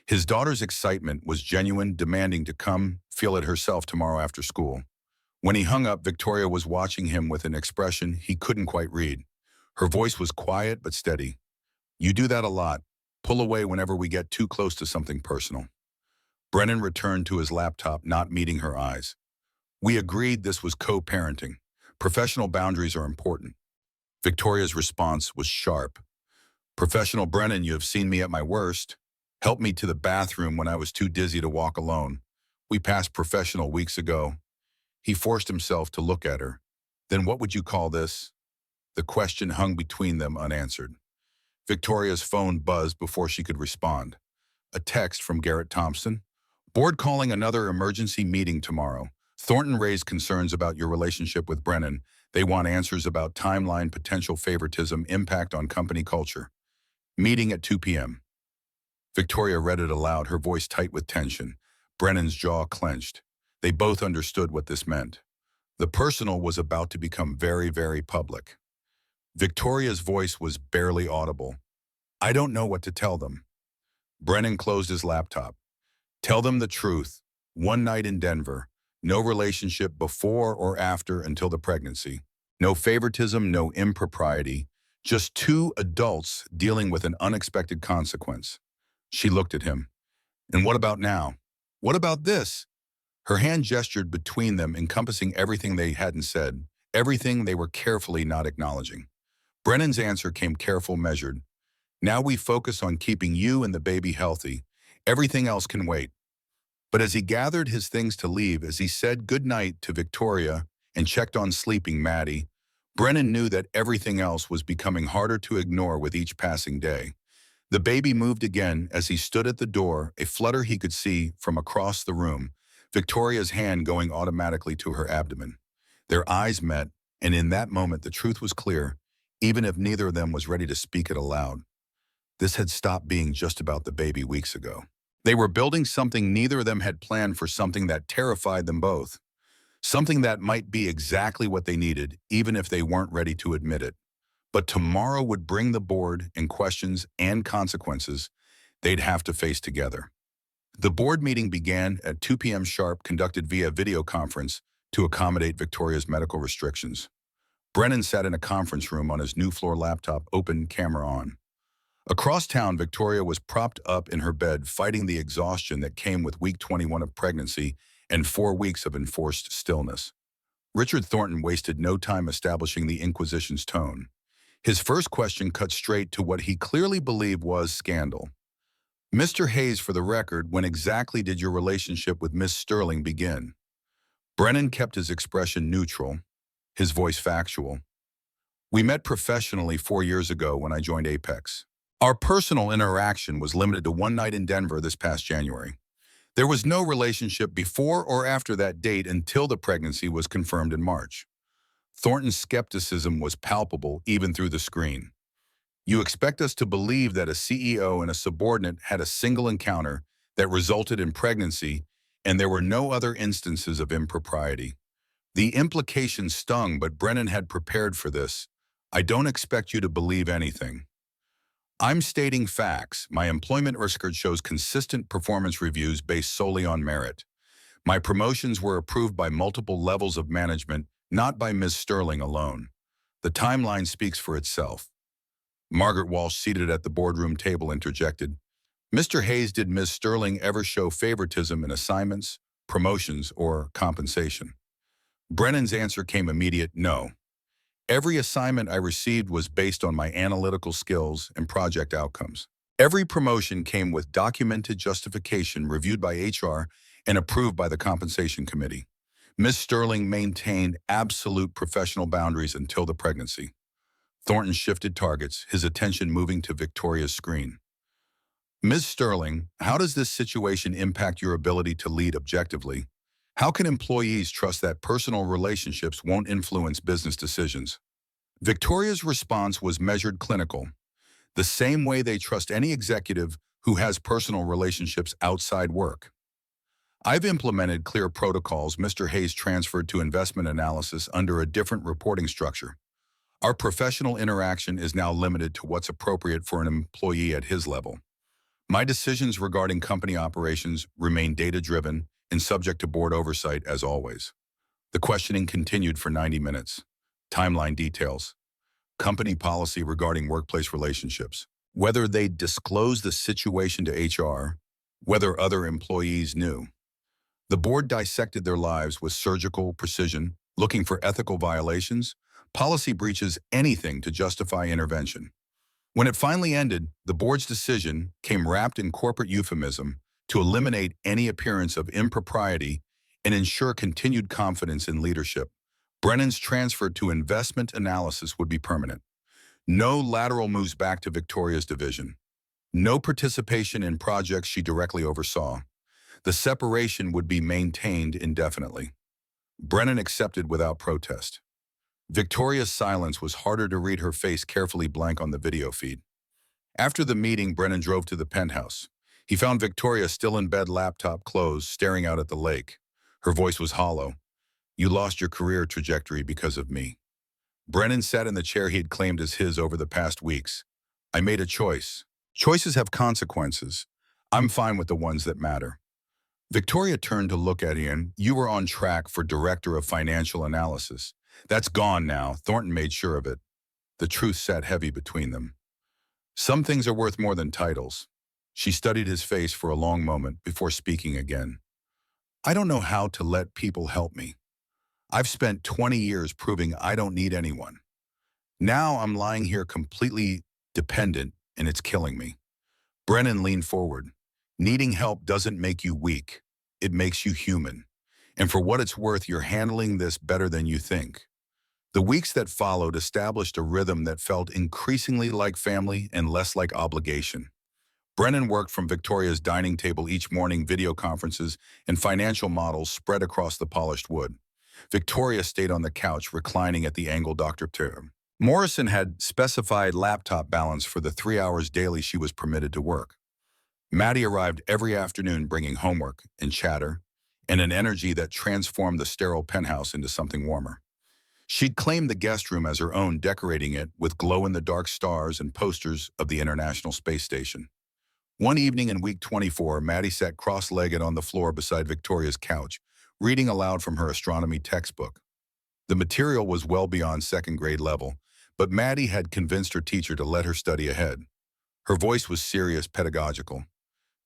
His daughter's excitement was genuine, demanding to come feel it herself tomorrow after school. When he hung up, Victoria was watching him with an expression he couldn't quite read. Her voice was quiet but steady. "You do that a lot. Pull away whenever we get too close to something personal." Brennan returned to his laptop, not meeting her eyes. "We agreed this was co-parenting. Professional boundaries are important." Victoria's response was sharp. "Professional Brennan, you have seen me at my worst. Helped me to the bathroom when I was too dizzy to walk alone. We passed professional weeks ago." He forced himself to look at her. "Then what would you call this?" The question hung between them unanswered. Victoria's phone buzzed before she could respond. A text from Garrett Thompson. "Board calling another emergency meeting tomorrow. Thornton raised concerns about your relationship with Brennan. They want answers about timeline, potential favoritism, impact on company culture. Meeting at 2 p.m. Victoria read it aloud, her voice tight with tension. Brennan's jaw clenched. They both understood what this meant. The personal was about to become very, very public. Victoria's voice was barely audible. "I don't know what to tell them." Brennan closed his laptop. "Tell them the truth. One night in Denver. No relationship before or after until the pregnancy. No favoritism, no impropriety. Just two adults dealing with an unexpected consequence." She looked at him. "And what about now? What about this?" Her hand gestured between them, encompassing everything they hadn't said, everything they were carefully not acknowledging. Brennan's answer came careful, measured. "Now we focus on keeping you and the baby healthy. Everything else can wait." But as he gathered his things to leave, as he said goodnight to Victoria and checked on sleeping Maddie, Brennan knew that everything else was becoming harder to ignore with each passing day. The baby moved again as he stood at the door, a flutter he could see from across the room, Victoria's hand going automatically to her abdomen. Their eyes met, and in that moment the truth was clear, even if neither of them was ready to speak it aloud. This had stopped being just about the baby weeks ago. They were building something neither of them had planned for, something that terrified them both. Something that might be exactly what they needed, even if they weren't ready to admit it. But tomorrow would bring the board and questions and consequences they'd have to face together. The board meeting began at 2 p.m. sharp, conducted via video conference to accommodate Victoria's medical restrictions. Brennan sat in a conference room on his new floor laptop, open, camera on. Across town, Victoria was propped up in her bed, fighting the exhaustion that came with week 21 of pregnancy and 4 weeks of enforced stillness. Richard Thornton wasted no time establishing the Inquisition's tone. His first question cut straight to what he clearly believed was scandal. "Mr. Hayes, for the record, when exactly did your relationship with Miss Sterling begin?" Brennan kept his expression neutral, his voice factual. "We met professionally 4 years ago when I joined Apex. Our personal interaction was limited to one night in Denver this past January. There was no relationship before or after that date until the pregnancy was confirmed in March." Thornton's skepticism was palpable even through the screen. "You expect us to believe that a CEO and a subordinate had a single encounter that resulted in pregnancy and there were no other instances of impropriety?" The implication stung, but Brennan had prepared for this. "I don't expect you to believe anything. I'm stating facts. My employment record shows consistent performance reviews based solely on merit. My promotions were approved by multiple levels of management, not by Ms. Sterling alone. The timeline speaks for itself." Margaret Walsh, seated at the boardroom table, interjected, "Mr. Hayes, did Ms. Sterling ever show favoritism in assignments, promotions, or compensation?" Brennan's answer came immediate: "No. Every assignment I received was based on my analytical skills and project outcomes. Every promotion came with documented justification reviewed by HR and approved by the compensation committee. Miss Sterling maintained absolute professional boundaries until the pregnancy. Thornton shifted targets, his attention moving to Victoria's screen. Ms. Sterling, how does this situation impact your ability to lead objectively? How can employees trust that personal relationships won't influence business decisions? Victoria's response was measured clinical, the same way they trust any executive who has personal relationships outside work. I've implemented clear protocols. Mr. Hayes transferred to investment analysis under a different reporting structure. Our professional interaction is now limited to what's appropriate for an employee at his level. My decisions regarding company operations remain data-driven and subject to board oversight as always. The questioning continued for 90 minutes. Timeline details. Company policy regarding workplace relationships. Whether they disclosed the situation to HR, whether other employees knew. The board dissected their lives with surgical precision, looking for ethical violations, policy breaches, anything to justify intervention. When it finally ended, the board's decision came wrapped in corporate euphemism to eliminate any appearance of impropriety and ensure continued confidence in leadership. Brennan's transfer to investment analysis would be permanent. No lateral moves back to Victoria's division. No participation in projects she directly oversaw. The separation would be maintained indefinitely. Brennan accepted without protest. Victoria's silence was harder to read, her face carefully blank on the video feed. After the meeting, Brennan drove to the penthouse. He found Victoria still in bed, laptop closed, staring out at the lake. Her voice was hollow. "You lost your career trajectory because of me." Brennan sat in the chair he had claimed as his over the past weeks. "I made a choice. Choices have consequences. I'm fine with the ones that matter." Victoria turned to look at Ian. "You were on track for Director of Financial Analysis. That's gone now." Thornton made sure of it. The truth sat heavy between them. "Some things are worth more than titles." She studied his face for a long moment before speaking again. "I don't know how to let people help me. I've spent 20 years proving I don't need anyone. Now I'm lying here completely dependent, and it's killing me." Brennan leaned forward. "Needing help doesn't make you weak. It makes you human. And for what it's worth, you're handling this better than you think." The weeks that followed established a rhythm that felt increasingly like family and less like obligation. Brennan worked from Victoria's dining table each morning, video conferences and financial models spread across the polished wood. Victoria stayed on the couch, reclining at the angle Dr. Term. Morrison had specified laptop balance for the 3 hours daily she was permitted to work. Maddie arrived every afternoon bringing homework and chatter and an energy that transformed the sterile penthouse into something warmer. She'd claimed the guest room as her own, decorating it with glow-in-the-dark stars and posters of the International Space Station. One evening in week 24, Maddie sat cross-legged on the floor beside Victoria's couch, reading aloud from her astronomy textbook. The material was well beyond second-grade level, but Maddie had convinced her teacher to let her study ahead. Her voice was serious, pedagogical.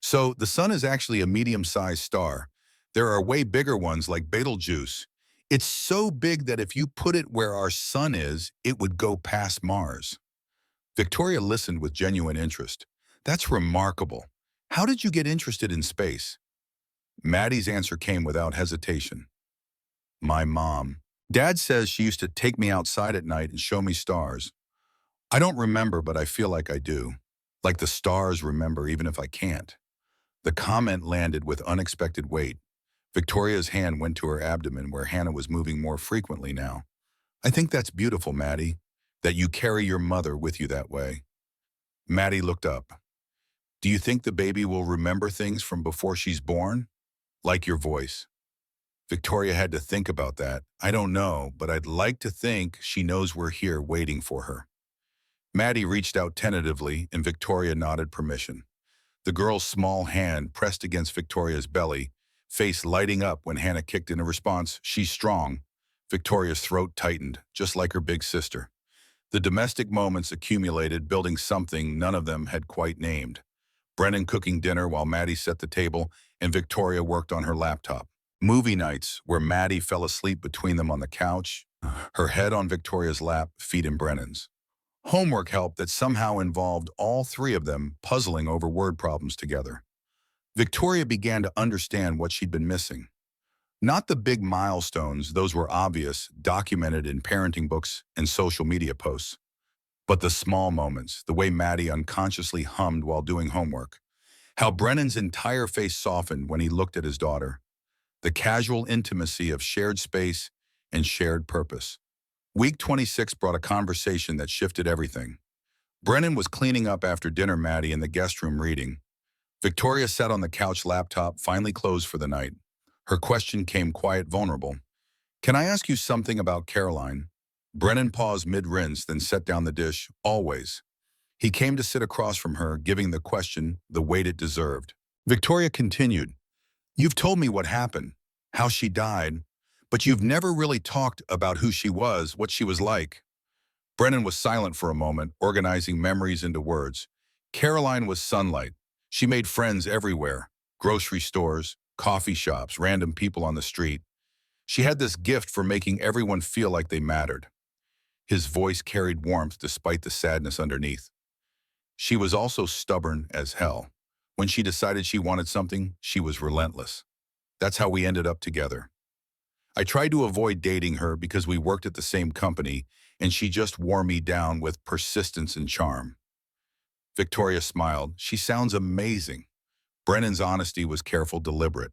"So, the sun is actually a medium-sized star. There are way bigger ones like Betelgeuse. It's so big that if you put it where our sun is, it would go past Mars." Victoria listened with genuine interest. "That's remarkable. How did you get interested in space?" Maddie's answer came without hesitation. "My mom. Dad says she used to take me outside at night and show me stars. I don't remember, but I feel like I do. Like the stars remember even if I can't." The comment landed with unexpected weight. Victoria's hand went to her abdomen where Hannah was moving more frequently now. "I think that's beautiful, Maddie, that you carry your mother with you that way." Maddie looked up. "Do you think the baby will remember things from before she's born? Like your voice?" Victoria had to think about that. "I don't know, but I'd like to think she knows we're here waiting for her." Maddie reached out tentatively, and Victoria nodded permission. The girl's small hand pressed against Victoria's belly, face lighting up when Hannah kicked in a response. "She's strong." Victoria's throat tightened, just like her big sister. The domestic moments accumulated, building something none of them had quite named. Brennan cooking dinner while Maddie set the table, and Victoria worked on her laptop. Movie nights where Maddie fell asleep between them on the couch, her head on Victoria's lap, feet in Brennan's. Homework help that somehow involved all three of them puzzling over word problems together. Victoria began to understand what she'd been missing. Not the big milestones, those were obvious, documented in parenting books and social media posts. But the small moments, the way Maddie unconsciously hummed while doing homework, how Brennan's entire face softened when he looked at his daughter, the casual intimacy of shared space and shared purpose. Week 26 brought a conversation that shifted everything. Brennan was cleaning up after dinner, Maddie in the guest room reading. Victoria sat on the couch, laptop finally closed for the night. Her question came quiet, vulnerable. Can I ask you something about Caroline? Brennan paused mid-rinse, then set down the dish. Always. He came to sit across from her, giving the question the weight it deserved. Victoria continued. You've told me what happened, how she died, but you've never really talked about who she was, what she was like. Brennan was silent for a moment, organizing memories into words. Caroline was sunlight. She made friends everywhere. Grocery stores, coffee shops, random people on the street. She had this gift for making everyone feel like they mattered. His voice carried warmth despite the sadness underneath. She was also stubborn as hell. When she decided she wanted something, she was relentless. That's how we ended up together. I tried to avoid dating her because we worked at the same company, and she just wore me down with persistence and charm. Victoria smiled. She sounds amazing. Brennan's honesty was careful, deliberate.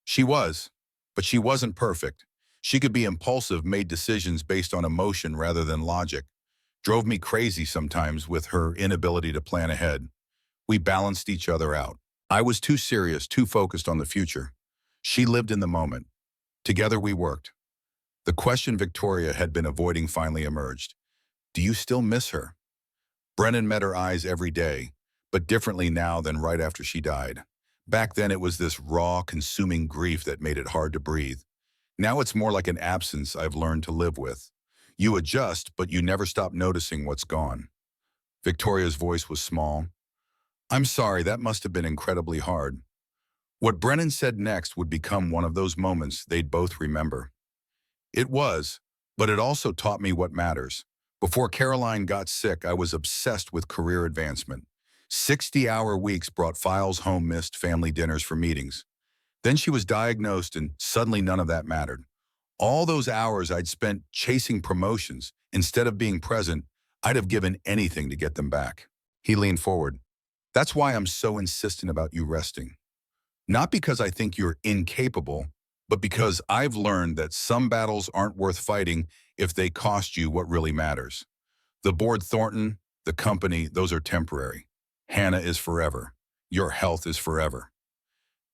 She was, but she wasn't perfect. She could be impulsive, made decisions based on emotion rather than logic. Drove me crazy sometimes with her inability to plan ahead. We balanced each other out. I was too serious, too focused on the future. She lived in the moment. Together we worked. The question Victoria had been avoiding finally emerged. Do you still miss her? Brennan met her eyes every day, but differently now than right after she died. Back then it was this raw, consuming grief that made it hard to breathe. Now it's more like an absence I've learned to live with. You adjust, but you never stop noticing what's gone. Victoria's voice was small. I'm sorry, that must have been incredibly hard. What Brennan said next would become one of those moments they'd both remember. It was, but it also taught me what matters. Before Caroline got sick, I was obsessed with career advancement. 60-hour weeks brought files home, missed family dinners for meetings. Then she was diagnosed and suddenly none of that mattered. All those hours I'd spent chasing promotions, instead of being present, I'd have given anything to get them back. He leaned forward. That's why I'm so insistent about you resting. Not because I think you're incapable, but because I've learned that some battles aren't worth fighting if they cost you what really matters. The board, Thornton, the company, those are temporary. Hannah is forever. Your health is forever.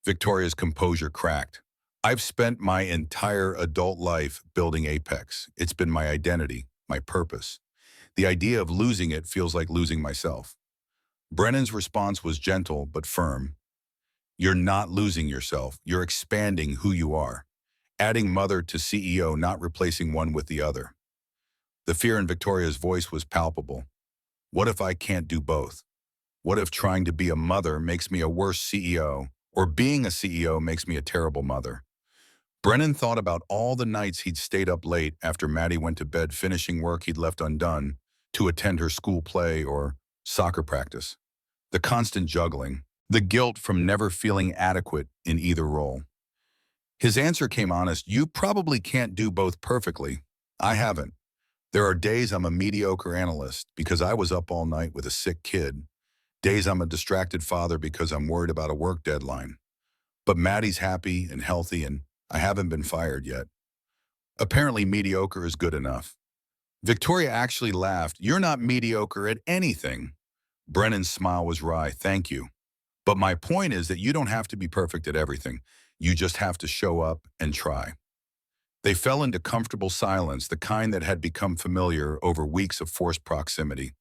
Victoria's composure cracked. I've spent my entire adult life building Apex. It's been my identity, my purpose. The idea of losing it feels like losing myself. Brennan's response was gentle but firm. You're not losing yourself. You're expanding who you are. Adding mother to CEO, not replacing one with the other. The fear in Victoria's voice was palpable. What if I can't do both? What if trying to be a mother makes me a worse CEO, or being a CEO makes me a terrible mother? Brennan thought about all the nights he'd stayed up late after Maddie went to bed finishing work he'd left undone to attend her school play or soccer practice. The constant juggling, the guilt from never feeling adequate in either role. His answer came honest. You probably can't do both perfectly. I haven't. There are days I'm a mediocre analyst because I was up all night with a sick kid. Days I'm a distracted father because I'm worried about a work deadline. But Maddie's happy and healthy and I haven't been fired yet. Apparently mediocre is good enough. Victoria actually laughed. You're not mediocre at anything. Brennan's smile was wry. Thank you. But my point is that you don't have to be perfect at everything. You just have to show up and try. They fell into comfortable silence, the kind that had become familiar over weeks of forced proximity.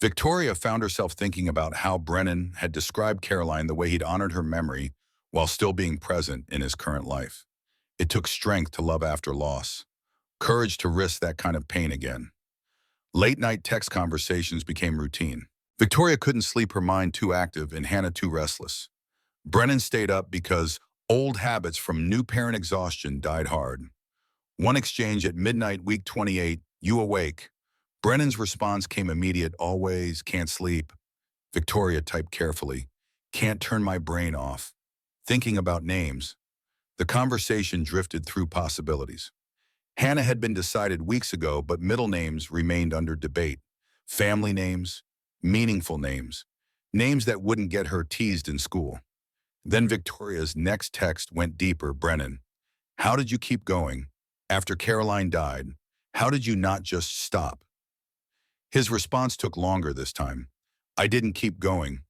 Victoria found herself thinking about how Brennan had described Caroline, the way he'd honored her memory while still being present in his current life. It took strength to love after loss, courage to risk that kind of pain again. Late-night text conversations became routine. Victoria couldn't sleep, her mind too active and Hannah too restless. Brennan stayed up because old habits from new parent exhaustion died hard. One exchange at midnight, week 28, you awake. Brennan's response came immediate, always, can't sleep. Victoria typed carefully, can't turn my brain off. Thinking about names. The conversation drifted through possibilities. Hannah had been decided weeks ago, but middle names remained under debate. Family names, meaningful names, names that wouldn't get her teased in school. Then Victoria's next text went deeper. Brennan, how did you keep going? After Caroline died, how did you not just stop? His response took longer this time. I didn't keep going.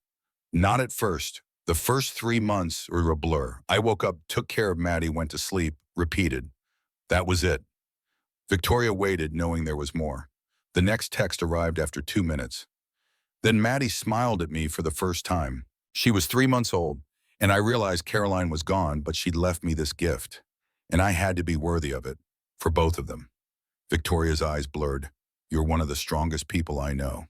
Not at first. The first 3 months were a blur. I woke up, took care of Maddie, went to sleep, repeated. That was it. Victoria waited, knowing there was more. The next text arrived after 2 minutes. Then Maddie smiled at me for the first time. She was 3 months old, and I realized Caroline was gone, but she'd left me this gift. And I had to be worthy of it, for both of them. Victoria's eyes blurred. You're one of the strongest people I know.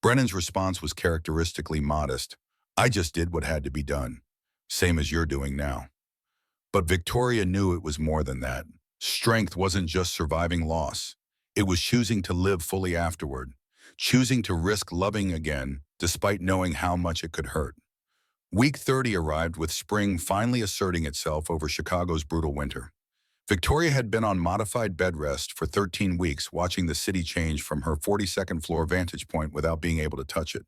Brennan's response was characteristically modest. I just did what had to be done, same as you're doing now. But Victoria knew it was more than that. Strength wasn't just surviving loss. It was choosing to live fully afterward, choosing to risk loving again despite knowing how much it could hurt. Week 30 arrived with spring finally asserting itself over Chicago's brutal winter. Victoria had been on modified bed rest for 13 weeks, watching the city change from her 42nd floor vantage point without being able to touch it.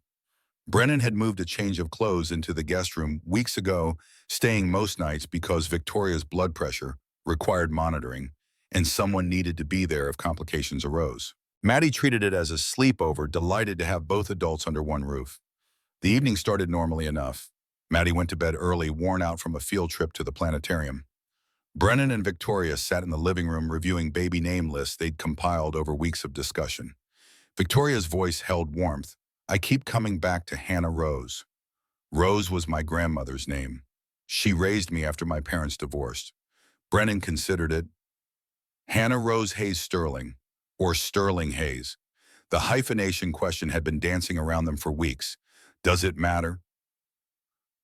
Brennan had moved a change of clothes into the guest room weeks ago, staying most nights because Victoria's blood pressure required monitoring, and someone needed to be there if complications arose. Maddie treated it as a sleepover, delighted to have both adults under one roof. The evening started normally enough. Maddie went to bed early, worn out from a field trip to the planetarium. Brennan and Victoria sat in the living room reviewing baby name lists they'd compiled over weeks of discussion. Victoria's voice held warmth. I keep coming back to Hannah Rose. Rose was my grandmother's name. She raised me after my parents divorced. Brennan considered it. Hannah Rose Hayes Sterling, or Sterling Hayes. The hyphenation question had been dancing around them for weeks. Does it matter?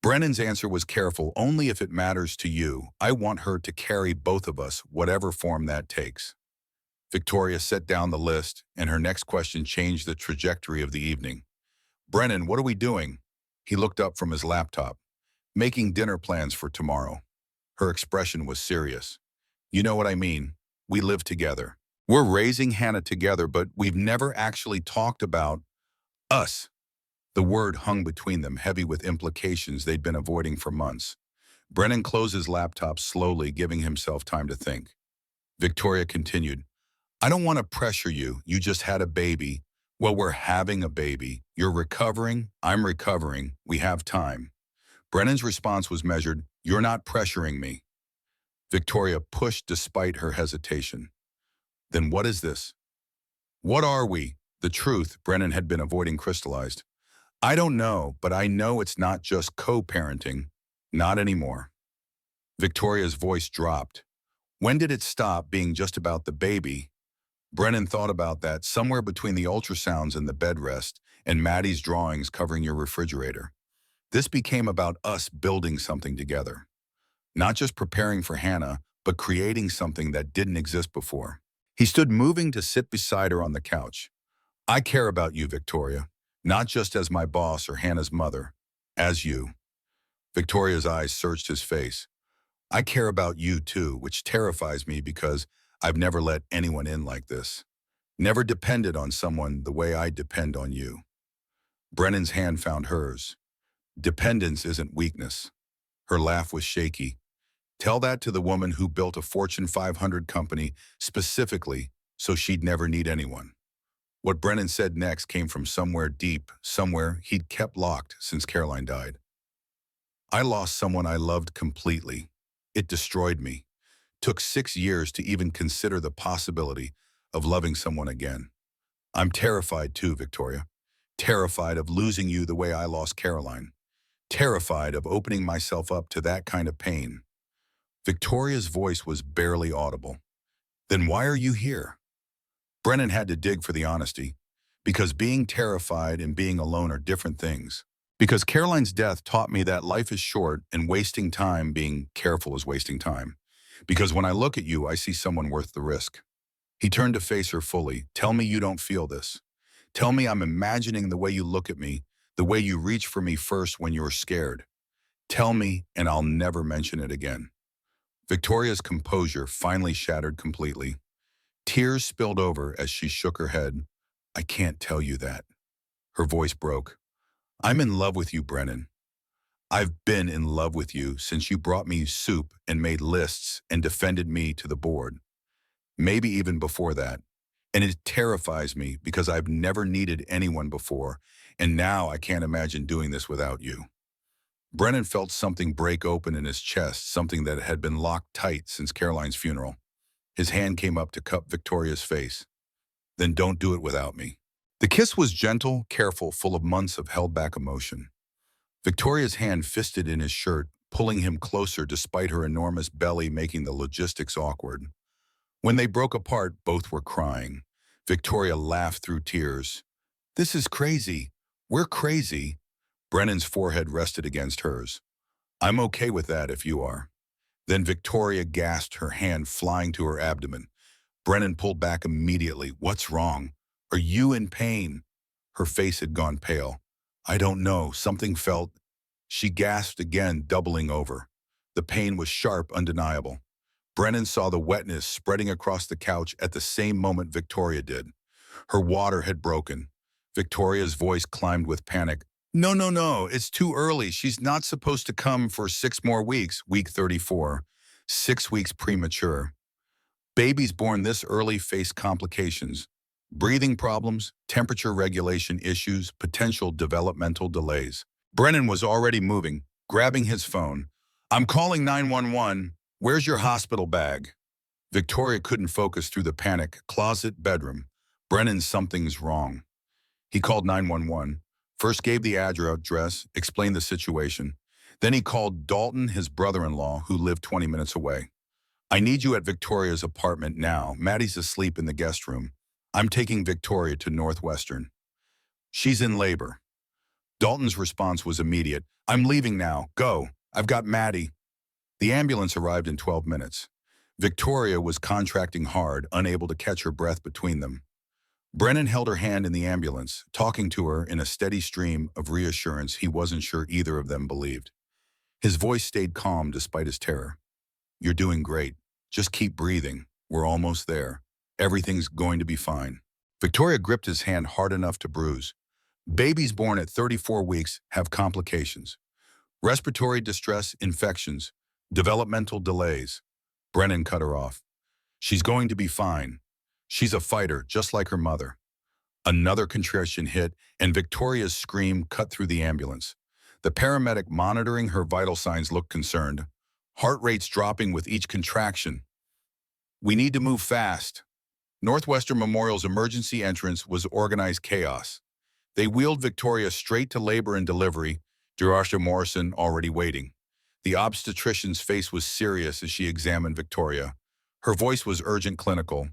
Brennan's answer was careful. Only if it matters to you. I want her to carry both of us, whatever form that takes. Victoria set down the list, and her next question changed the trajectory of the evening. Brennan, what are we doing? He looked up from his laptop. Making dinner plans for tomorrow. Her expression was serious. You know what I mean. We live together. We're raising Hannah together, but we've never actually talked about us. The word hung between them, heavy with implications they'd been avoiding for months. Brennan closed his laptop slowly, giving himself time to think. Victoria continued, I don't want to pressure you. You just had a baby. Well, we're having a baby. You're recovering. I'm recovering. We have time. Brennan's response was measured. You're not pressuring me. Victoria pushed despite her hesitation. Then what is this? What are we? The truth Brennan had been avoiding crystallized. I don't know, but I know it's not just co-parenting. Not anymore. Victoria's voice dropped. When did it stop being just about the baby? Brennan thought about that, somewhere between the ultrasounds and the bed rest and Maddie's drawings covering your refrigerator. This became about us building something together. Not just preparing for Hannah, but creating something that didn't exist before. He stood moving to sit beside her on the couch. I care about you, Victoria. Not just as my boss or Hannah's mother, as you. Victoria's eyes searched his face. I care about you too, which terrifies me because I've never let anyone in like this. Never depended on someone the way I depend on you. Brennan's hand found hers. Dependence isn't weakness. Her laugh was shaky. Tell that to the woman who built a Fortune 500 company specifically so she'd never need anyone. What Brennan said next came from somewhere deep, somewhere he'd kept locked since Caroline died. I lost someone I loved completely. It destroyed me. Took 6 years to even consider the possibility of loving someone again. I'm terrified too, Victoria. Terrified of losing you the way I lost Caroline. Terrified of opening myself up to that kind of pain. Victoria's voice was barely audible. Then why are you here? Brennan had to dig for the honesty, because being terrified and being alone are different things. Because Caroline's death taught me that life is short and wasting time being careful is wasting time. Because when I look at you, I see someone worth the risk. He turned to face her fully. Tell me you don't feel this. Tell me I'm imagining the way you look at me, the way you reach for me first when you're scared. Tell me, and I'll never mention it again. Victoria's composure finally shattered completely. Tears spilled over as she shook her head. I can't tell you that. Her voice broke. I'm in love with you, Brennan. I've been in love with you since you brought me soup and made lists and defended me to the board. Maybe even before that. And it terrifies me because I've never needed anyone before, and now I can't imagine doing this without you. Brennan felt something break open in his chest, something that had been locked tight since Caroline's funeral. His hand came up to cup Victoria's face. Then don't do it without me. The kiss was gentle, careful, full of months of held-back emotion. Victoria's hand fisted in his shirt, pulling him closer despite her enormous belly making the logistics awkward. When they broke apart, both were crying. Victoria laughed through tears. This is crazy. We're crazy. Brennan's forehead rested against hers. I'm okay with that if you are. Then Victoria gasped, her hand flying to her abdomen. Brennan pulled back immediately. What's wrong? Are you in pain? Her face had gone pale. I don't know. Something felt. She gasped again, doubling over. The pain was sharp, undeniable. Brennan saw the wetness spreading across the couch at the same moment Victoria did. Her water had broken. Victoria's voice climbed with panic. No, no, no, it's too early. She's not supposed to come for 6 more weeks, week 34. 6 weeks premature. Babies born this early face complications. Breathing problems, temperature regulation issues, potential developmental delays. Brennan was already moving, grabbing his phone. I'm calling 911. Where's your hospital bag? Victoria couldn't focus through the panic. Closet, bedroom. Brennan, something's wrong. He called 911. First gave the address, explained the situation. Then he called Dalton, his brother-in-law, who lived 20 minutes away. I need you at Victoria's apartment now. Maddie's asleep in the guest room. I'm taking Victoria to Northwestern. She's in labor. Dalton's response was immediate. I'm leaving now. Go. I've got Maddie. The ambulance arrived in 12 minutes. Victoria was contracting hard, unable to catch her breath between them. Brennan held her hand in the ambulance, talking to her in a steady stream of reassurance he wasn't sure either of them believed. His voice stayed calm despite his terror. You're doing great. Just keep breathing. We're almost there. Everything's going to be fine. Victoria gripped his hand hard enough to bruise. Babies born at 34 weeks have complications. Respiratory distress, infections, developmental delays. Brennan cut her off. She's going to be fine. She's a fighter, just like her mother. Another contraction hit, and Victoria's scream cut through the ambulance. The paramedic monitoring her vital signs looked concerned. Heart rates dropping with each contraction. We need to move fast. Northwestern Memorial's emergency entrance was organized chaos. They wheeled Victoria straight to labor and delivery, Dr. Morrison already waiting. The obstetrician's face was serious as she examined Victoria. Her voice was urgent, clinical.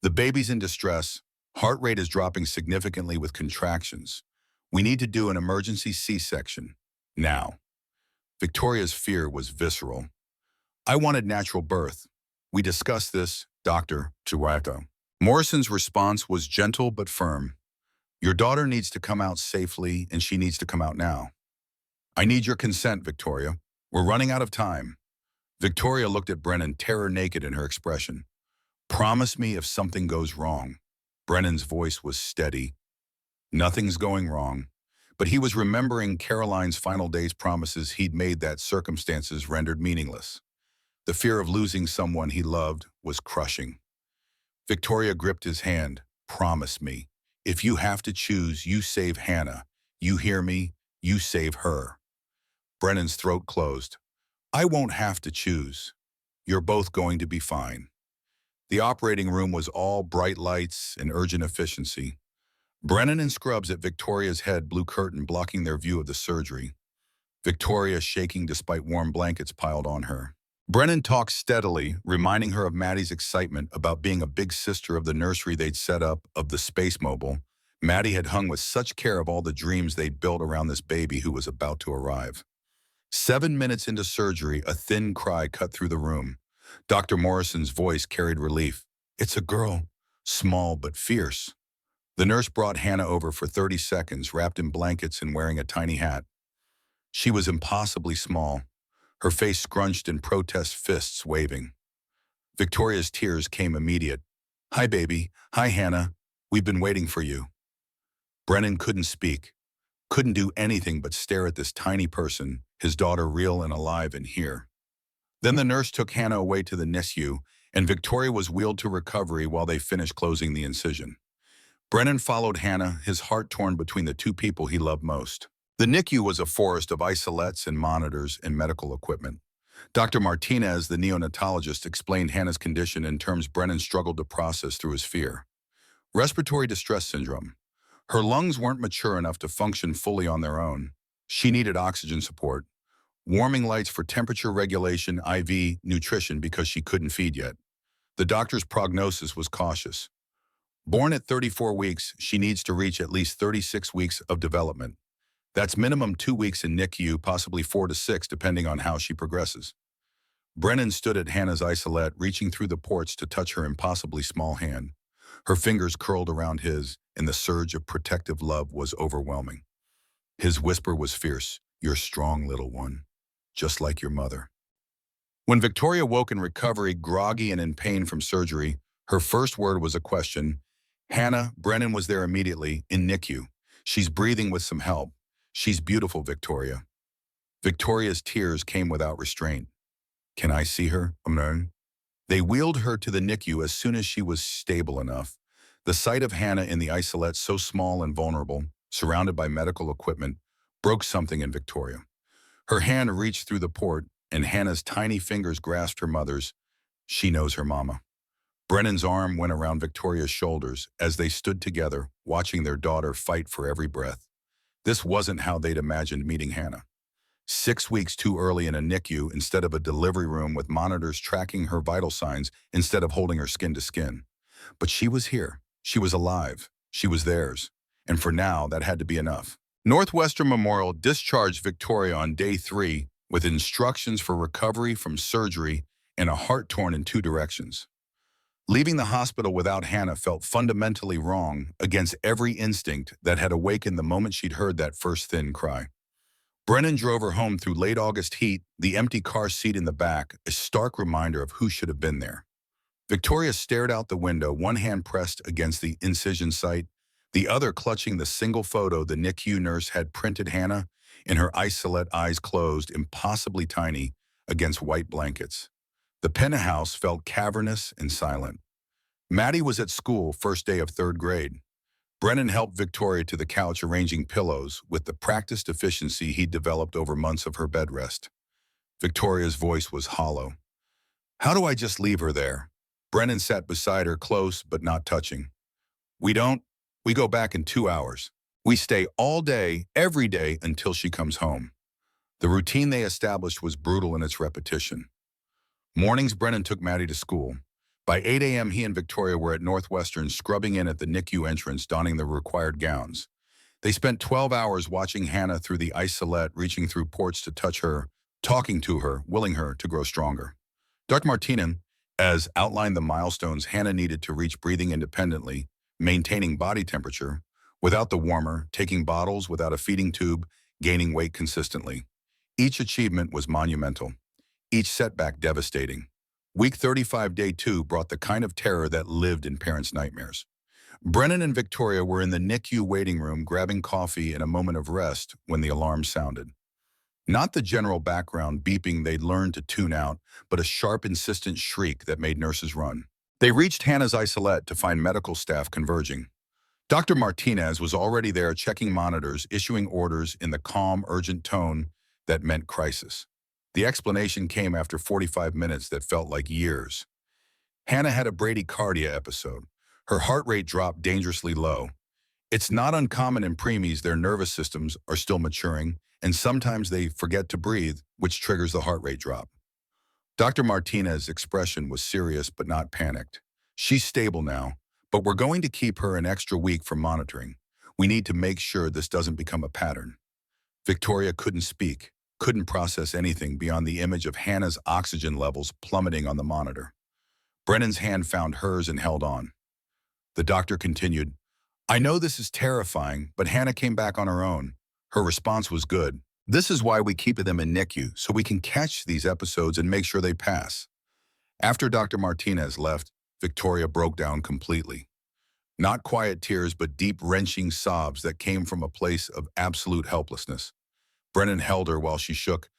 The baby's in distress. Heart rate is dropping significantly with contractions. We need to do an emergency C-section. Now. Victoria's fear was visceral. I wanted natural birth. We discussed this, Dr. Chiwaka. Morrison's response was gentle but firm. Your daughter needs to come out safely, and she needs to come out now. I need your consent, Victoria. We're running out of time. Victoria looked at Brennan, terror naked in her expression. Promise me if something goes wrong. Brennan's voice was steady. Nothing's going wrong. But he was remembering Caroline's final day's promises he'd made that circumstances rendered meaningless. The fear of losing someone he loved was crushing. Victoria gripped his hand. Promise me. If you have to choose, you save Hannah. You hear me? You save her. Brennan's throat closed. I won't have to choose. You're both going to be fine. The operating room was all bright lights and urgent efficiency. Brennan and Scrubs at Victoria's head, blue curtain blocking their view of the surgery. Victoria shaking despite warm blankets piled on her. Brennan talked steadily, reminding her of Maddie's excitement about being a big sister of the nursery they'd set up, of the space mobile. Maddie had hung with such care of all the dreams they'd built around this baby who was about to arrive. 7 minutes into surgery, a thin cry cut through the room. Dr. Morrison's voice carried relief. It's a girl, small but fierce. The nurse brought Hannah over for 30 seconds, wrapped in blankets and wearing a tiny hat. She was impossibly small. her face scrunched in protest, fists waving. Victoria's tears came immediate. "Hi, baby. Hi, Hannah. We've been waiting for you." Brennan couldn't speak, couldn't do anything but stare at this tiny person, his daughter real and alive and here. Then the nurse took Hannah away to the NICU, and Victoria was wheeled to recovery while they finished closing the incision. Brennan followed Hannah, his heart torn between the two people he loved most. The NICU was a forest of isolettes and monitors and medical equipment. Dr. Martinez, the neonatologist, explained Hannah's condition in terms Brennan struggled to process through his fear. Respiratory distress syndrome. Her lungs weren't mature enough to function fully on their own. She needed oxygen support, warming lights for temperature regulation, IV, nutrition because she couldn't feed yet. The doctor's prognosis was cautious. Born at 34 weeks, she needs to reach at least 36 weeks of development. That's minimum 2 weeks in NICU, possibly 4 to 6, depending on how she progresses. Brennan stood at Hannah's isolette, reaching through the ports to touch her impossibly small hand. Her fingers curled around his, and the surge of protective love was overwhelming. His whisper was fierce, "You're strong, little one, just like your mother." When Victoria woke in recovery, groggy and in pain from surgery, her first word was a question. "Hannah, Brennan was there immediately, in NICU. She's breathing with some help. She's beautiful, Victoria." Victoria's tears came without restraint. "Can I see her, Amnon?" They wheeled her to the NICU as soon as she was stable enough. The sight of Hannah in the isolette, so small and vulnerable, surrounded by medical equipment, broke something in Victoria. Her hand reached through the port, and Hannah's tiny fingers grasped her mother's. She knows her mama. Brennan's arm went around Victoria's shoulders as they stood together, watching their daughter fight for every breath. This wasn't how they'd imagined meeting Hannah. 6 weeks too early in a NICU instead of a delivery room with monitors tracking her vital signs instead of holding her skin to skin. But she was here. She was alive. She was theirs. And for now, that had to be enough. Northwestern Memorial discharged Victoria on day 3 with instructions for recovery from surgery and a heart torn in 2 directions. Leaving the hospital without Hannah felt fundamentally wrong, against every instinct that had awakened the moment she'd heard that first thin cry. Brennan drove her home through late August heat, the empty car seat in the back, a stark reminder of who should have been there. Victoria stared out the window, one hand pressed against the incision site, the other clutching the single photo the NICU nurse had printed Hannah, in her isolette, eyes closed, impossibly tiny, against white blankets. The penthouse felt cavernous and silent. Maddie was at school, first day of 3rd grade. Brennan helped Victoria to the couch, arranging pillows with the practiced efficiency he'd developed over months of her bed rest. Victoria's voice was hollow. "How do I just leave her there?" Brennan sat beside her, close but not touching. "We don't. We go back in 2 hours. We stay all day, every day, until she comes home." The routine they established was brutal in its repetition. Mornings, Brennan took Maddie to school. By 8 a.m., he and Victoria were at Northwestern, scrubbing in at the NICU entrance, donning the required gowns. They spent 12 hours watching Hannah through the isolette, reaching through ports to touch her, talking to her, willing her to grow stronger. Dr. Martinez, as outlined the milestones Hannah needed to reach: breathing independently, maintaining body temperature without the warmer, taking bottles without a feeding tube, gaining weight consistently. Each achievement was monumental, each setback devastating. Week 35, day 2, brought the kind of terror that lived in parents' nightmares. Brennan and Victoria were in the NICU waiting room, grabbing coffee in a moment of rest when the alarm sounded. Not the general background beeping they'd learned to tune out, but a sharp, insistent shriek that made nurses run. They reached Hannah's isolette to find medical staff converging. Dr. Martinez was already there, checking monitors, issuing orders in the calm, urgent tone that meant crisis. The explanation came after 45 minutes that felt like years. Hannah had a bradycardia episode. Her heart rate dropped dangerously low. It's not uncommon in preemies; their nervous systems are still maturing, and sometimes they forget to breathe, which triggers the heart rate drop. Dr. Martinez's expression was serious but not panicked. "She's stable now, but we're going to keep her an extra week for monitoring. We need to make sure this doesn't become a pattern." Victoria couldn't speak, couldn't process anything beyond the image of Hannah's oxygen levels plummeting on the monitor. Brennan's hand found hers and held on. The doctor continued, "I know this is terrifying, but Hannah came back on her own. Her response was good. This is why we keep them in NICU, so we can catch these episodes and make sure they pass. After Dr. Martinez left, Victoria broke down completely. Not quiet tears, but deep, wrenching sobs that came from a place of absolute helplessness. Brennan held her while she shook.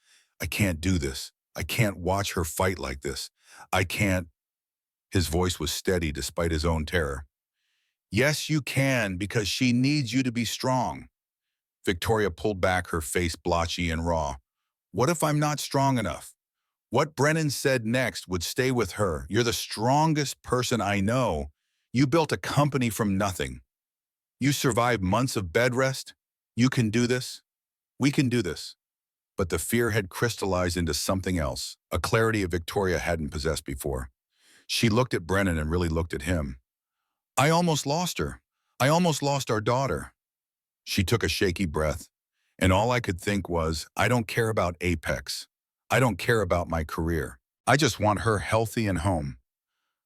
I can't do this. I can't watch her fight like this. I can't. His voice was steady despite his own terror. Yes, you can, because she needs you to be strong. Victoria pulled back, her face blotchy and raw. What if I'm not strong enough? What Brennan said next would stay with her. You're the strongest person I know. You built a company from nothing. You survived months of bed rest. You can do this. We can do this. But the fear had crystallized into something else, a clarity Victoria hadn't possessed before. She looked at Brennan and really looked at him. I almost lost her. I almost lost our daughter. She took a shaky breath, and all I could think was, I don't care about Apex. I don't care about my career. I just want her healthy and home.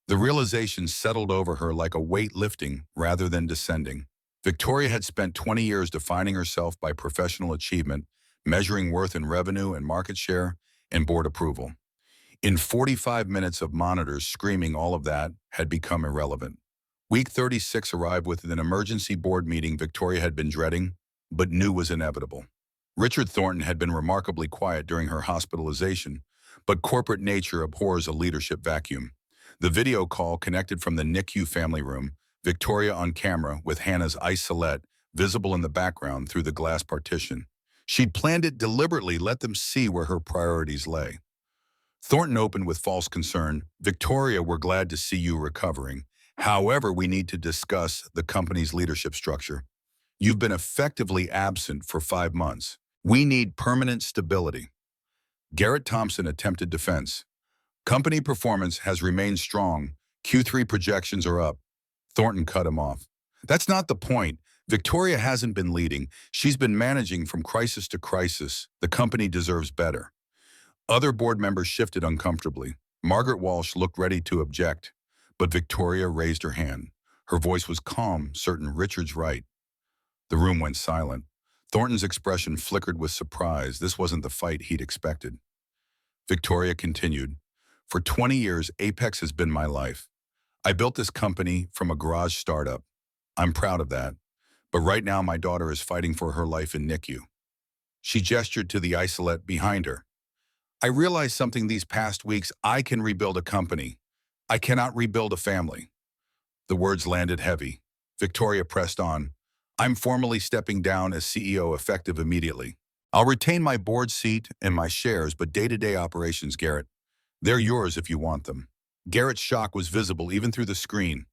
The realization settled over her like a weight lifting rather than descending. Victoria had spent 20 years defining herself by professional achievement, measuring worth in revenue and market share, and board approval. In 45 minutes of monitors screaming, all of that had become irrelevant. Week 36 arrived with an emergency board meeting Victoria had been dreading, but knew was inevitable. Richard Thornton had been remarkably quiet during her hospitalization, but corporate nature abhors a leadership vacuum. The video call connected from the NICU family room, Victoria on camera with Hannah's isolette visible in the background through the glass partition. She'd planned it deliberately, let them see where her priorities lay. Thornton opened with false concern. Victoria, we're glad to see you recovering. However, we need to discuss the company's leadership structure. You've been effectively absent for 5 months. We need permanent stability. Garrett Thompson attempted defense. Company performance has remained strong. Q3 projections are up. Thornton cut him off. That's not the point. Victoria hasn't been leading. She's been managing from crisis to crisis. The company deserves better. Other board members shifted uncomfortably. Margaret Walsh looked ready to object, but Victoria raised her hand. Her voice was calm, certain Richard's right. The room went silent. Thornton's expression flickered with surprise. This wasn't the fight he'd expected. Victoria continued, for 20 years, Apex has been my life. I built this company from a garage startup. I'm proud of that. But right now, my daughter is fighting for her life in NICU. She gestured to the isolette behind her. I realized something these past weeks. I can rebuild a company. I cannot rebuild a family. The words landed heavy. Victoria pressed on. I'm formally stepping down as CEO effective immediately. I'll retain my board seat and my shares, but day-to-day operations, Garrett, they're yours if you want them. Garrett's shock was visible even through the screen.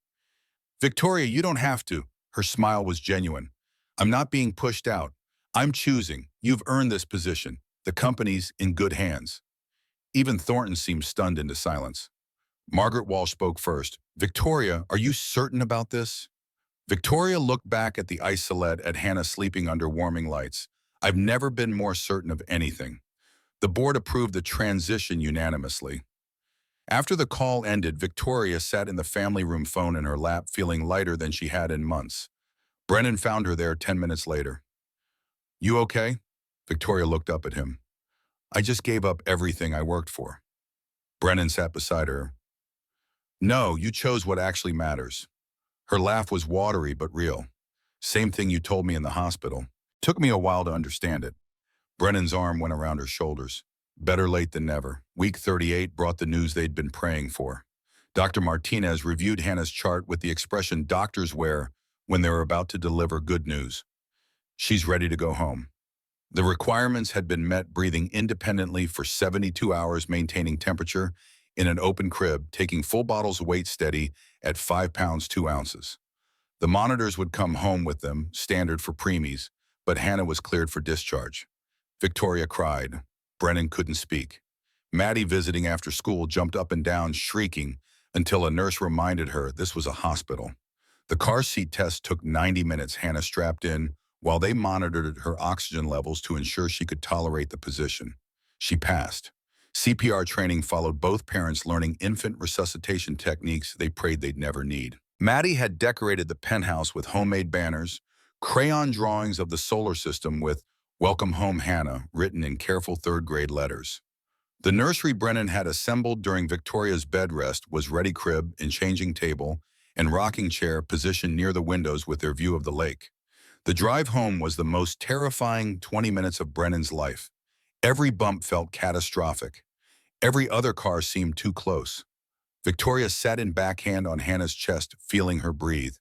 Victoria, you don't have to. Her smile was genuine. I'm not being pushed out. I'm choosing. You've earned this position. The company's in good hands. Even Thornton seemed stunned into silence. Margaret Walsh spoke first. Victoria, are you certain about this? Victoria looked back at the isolette at Hannah sleeping under warming lights. I've never been more certain of anything. The board approved the transition unanimously. After the call ended, Victoria sat in the family room phone in her lap, feeling lighter than she had in months. Brennan found her there 10 minutes later. You okay? Victoria looked up at him. I just gave up everything I worked for. Brennan sat beside her. No, you chose what actually matters. Her laugh was watery but real. Same thing you told me in the hospital. Took me a while to understand it. Brennan's arm went around her shoulders. Better late than never. Week 38 brought the news they'd been praying for. Dr. Martinez reviewed Hannah's chart with the expression doctors wear when they're about to deliver good news. She's ready to go home. The requirements had been met, breathing independently for 72 hours, maintaining temperature in an open crib, taking full bottles of weight steady at 5 pounds 2 ounces. The monitors would come home with them, standard for preemies, but Hannah was cleared for discharge. Victoria cried. Brennan couldn't speak. Maddie, visiting after school, jumped up and down, shrieking, until a nurse reminded her this was a hospital. The car seat test took 90 minutes. Hannah strapped in while they monitored her oxygen levels to ensure she could tolerate the position. She passed. CPR training followed, both parents learning infant resuscitation techniques they prayed they'd never need. Maddie had decorated the penthouse with homemade banners, crayon drawings of the solar system with Welcome home, Hannah, written in careful third-grade letters. The nursery Brennan had assembled during Victoria's bed rest was ready crib and changing table and rocking chair positioned near the windows with their view of the lake. The drive home was the most terrifying 20 minutes of Brennan's life. Every bump felt catastrophic. Every other car seemed too close. Victoria sat in backhand on Hannah's chest, feeling her breathe.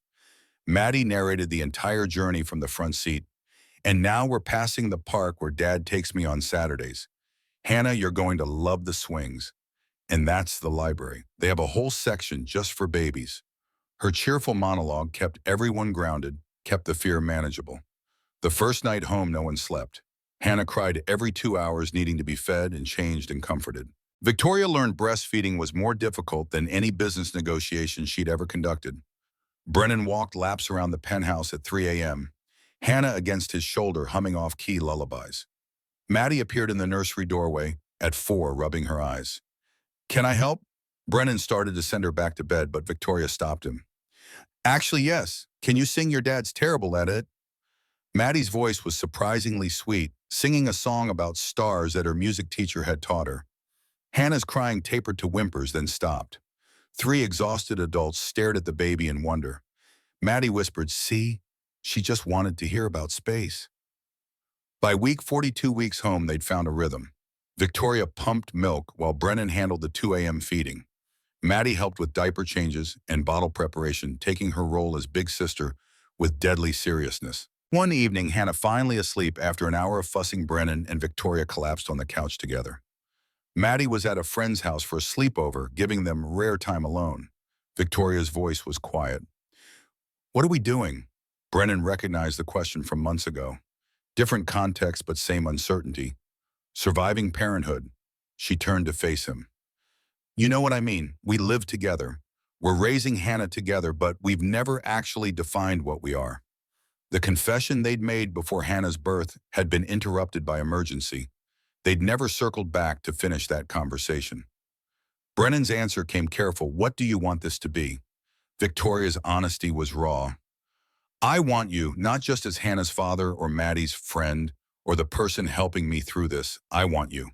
Maddie narrated the entire journey from the front seat. And now we're passing the park where Dad takes me on Saturdays. Hannah, you're going to love the swings. And that's the library. They have a whole section just for babies. Her cheerful monologue kept everyone grounded, kept the fear manageable. The first night home, no one slept. Hannah cried every 2 hours, needing to be fed and changed and comforted. Victoria learned breastfeeding was more difficult than any business negotiation she'd ever conducted. Brennan walked laps around the penthouse at 3 a.m., Hannah against his shoulder humming off-key lullabies. Maddie appeared in the nursery doorway at 4, rubbing her eyes. "Can I help?" Brennan started to send her back to bed, but Victoria stopped him. "Actually, yes. Can you sing? Your dad's terrible at it." Maddie's voice was surprisingly sweet, singing a song about stars that her music teacher had taught her. Hannah's crying tapered to whimpers, then stopped. 3 exhausted adults stared at the baby in wonder. Maddie whispered, "See? She just wanted to hear about space." By week 42 weeks home, they'd found a rhythm. Victoria pumped milk while Brennan handled the 2 a.m. feeding. Maddie helped with diaper changes and bottle preparation, taking her role as big sister with deadly seriousness. One evening, Hannah finally asleep after an hour of fussing, Brennan and Victoria collapsed on the couch together. Maddie was at a friend's house for a sleepover, giving them rare time alone. Victoria's voice was quiet. "What are we doing?" Brennan recognized the question from months ago. Different context, but same uncertainty. Surviving parenthood. She turned to face him. "You know what I mean. We live together. We're raising Hannah together, but we've never actually defined what we are." The confession they'd made before Hannah's birth had been interrupted by emergency. They'd never circled back to finish that conversation. Brennan's answer came careful. "What do you want this to be?" Victoria's honesty was raw. "I want you, not just as Hannah's father or Maddie's friend or the person helping me through this. I want you."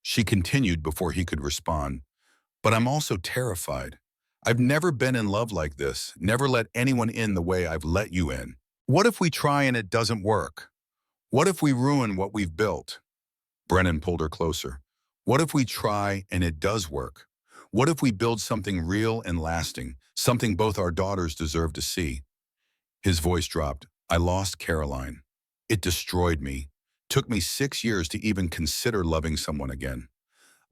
She continued before he could respond. "But I'm also terrified. I've never been in love like this, never let anyone in the way I've let you in. What if we try and it doesn't work? What if we ruin what we've built?" Brennan pulled her closer. "What if we try and it does work? What if we build something real and lasting, something both our daughters deserve to see?" His voice dropped. "I lost Caroline. It destroyed me. Took me 6 years to even consider loving someone again.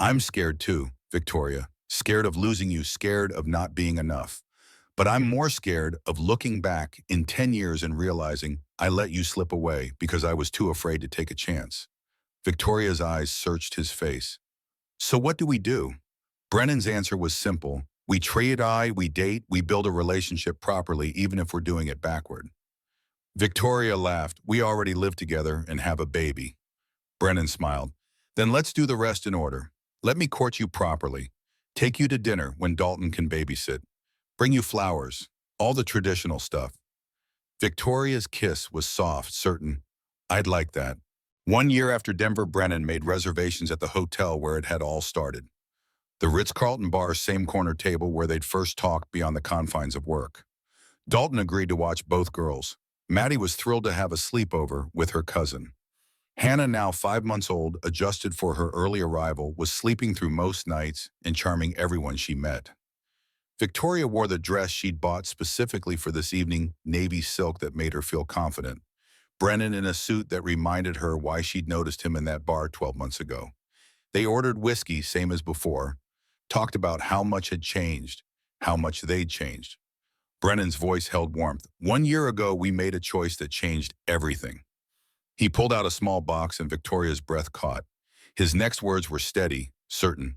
I'm scared too, Victoria. Scared of losing you, scared of not being enough. But I'm more scared of looking back in 10 years and realizing I let you slip away because I was too afraid to take a chance." Victoria's eyes searched his face. "So what do we do?" Brennan's answer was simple. "We trade-eye, we date, we build a relationship properly, even if we're doing it backward." Victoria laughed. "We already live together and have a baby." Brennan smiled. "Then let's do the rest in order. Let me court you properly. Take you to dinner when Dalton can babysit. Bring you flowers. All the traditional stuff." Victoria's kiss was soft, certain. "I'd like that." 1 year after Denver, Brennan made reservations at the hotel where it had all started. The Ritz-Carlton bar's same corner table where they'd first talked beyond the confines of work. Dalton agreed to watch both girls. Maddie was thrilled to have a sleepover with her cousin. Hannah, now 5 months old, adjusted for her early arrival, was sleeping through most nights and charming everyone she met. Victoria wore the dress she'd bought specifically for this evening, navy silk that made her feel confident. Brennan in a suit that reminded her why she'd noticed him in that bar 12 months ago. They ordered whiskey, same as before, talked about how much had changed, how much they'd changed. Brennan's voice held warmth. "1 year ago, we made a choice that changed everything." He pulled out a small box and Victoria's breath caught. His next words were steady, certain.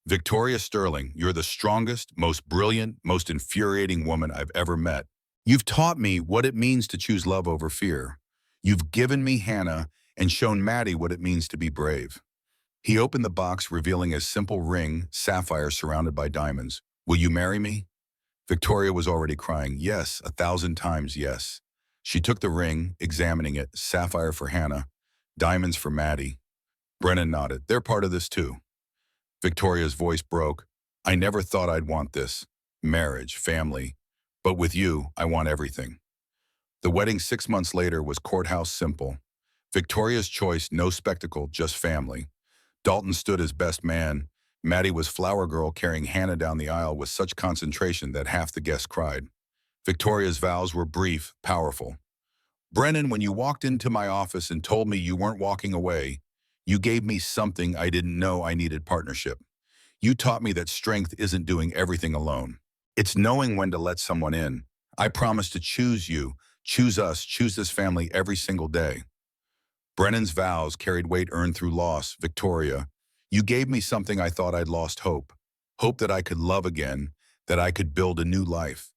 "Victoria Sterling, you're the strongest, most brilliant, most infuriating woman I've ever met. You've taught me what it means to choose love over fear. You've given me Hannah and shown Maddie what it means to be brave." He opened the box, revealing a simple ring, sapphire surrounded by diamonds. "Will you marry me?" Victoria was already crying. "Yes, 1,000 times yes." She took the ring, examining it, sapphire for Hannah, Diamonds for Maddie. Brennan nodded. They're part of this too. Victoria's voice broke. I never thought I'd want this. Marriage, family. But with you, I want everything. The wedding 6 months later was courthouse simple. Victoria's choice, no spectacle, just family. Dalton stood as best man. Maddie was flower girl carrying Hannah down the aisle with such concentration that half the guests cried. Victoria's vows were brief, powerful. Brennan, when you walked into my office and told me you weren't walking away, you gave me something I didn't know I needed: partnership. You taught me that strength isn't doing everything alone. It's knowing when to let someone in. I promise to choose you, choose us, choose this family every single day. Brennan's vows carried weight earned through loss. Victoria, you gave me something I thought I'd lost: hope. Hope that I could love again, that I could build a new life.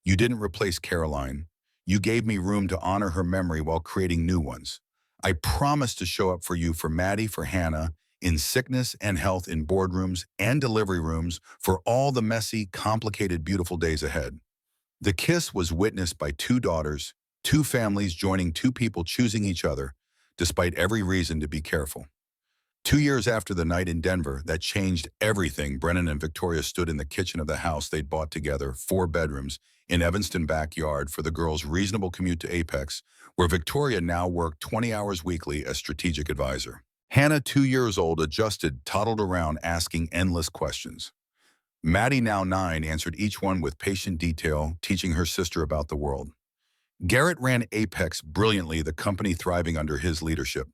You didn't replace Caroline. You gave me room to honor her memory while creating new ones. I promise to show up for you, for Maddie, for Hannah, in sickness and health, in boardrooms and delivery rooms, for all the messy, complicated, beautiful days ahead. The kiss was witnessed by two daughters, two families joining, two people choosing each other, despite every reason to be careful. 2 years after the night in Denver that changed everything, Brennan and Victoria stood in the kitchen of the house they'd bought together, 4 bedrooms, in Evanston backyard for the girls' reasonable commute to Apex, where Victoria now worked 20 hours weekly as strategic advisor. Hannah, 2 years old, adjusted, toddled around asking endless questions. Maddie, now 9, answered each one with patient detail, teaching her sister about the world. Garrett ran Apex brilliantly, the company thriving under his leadership.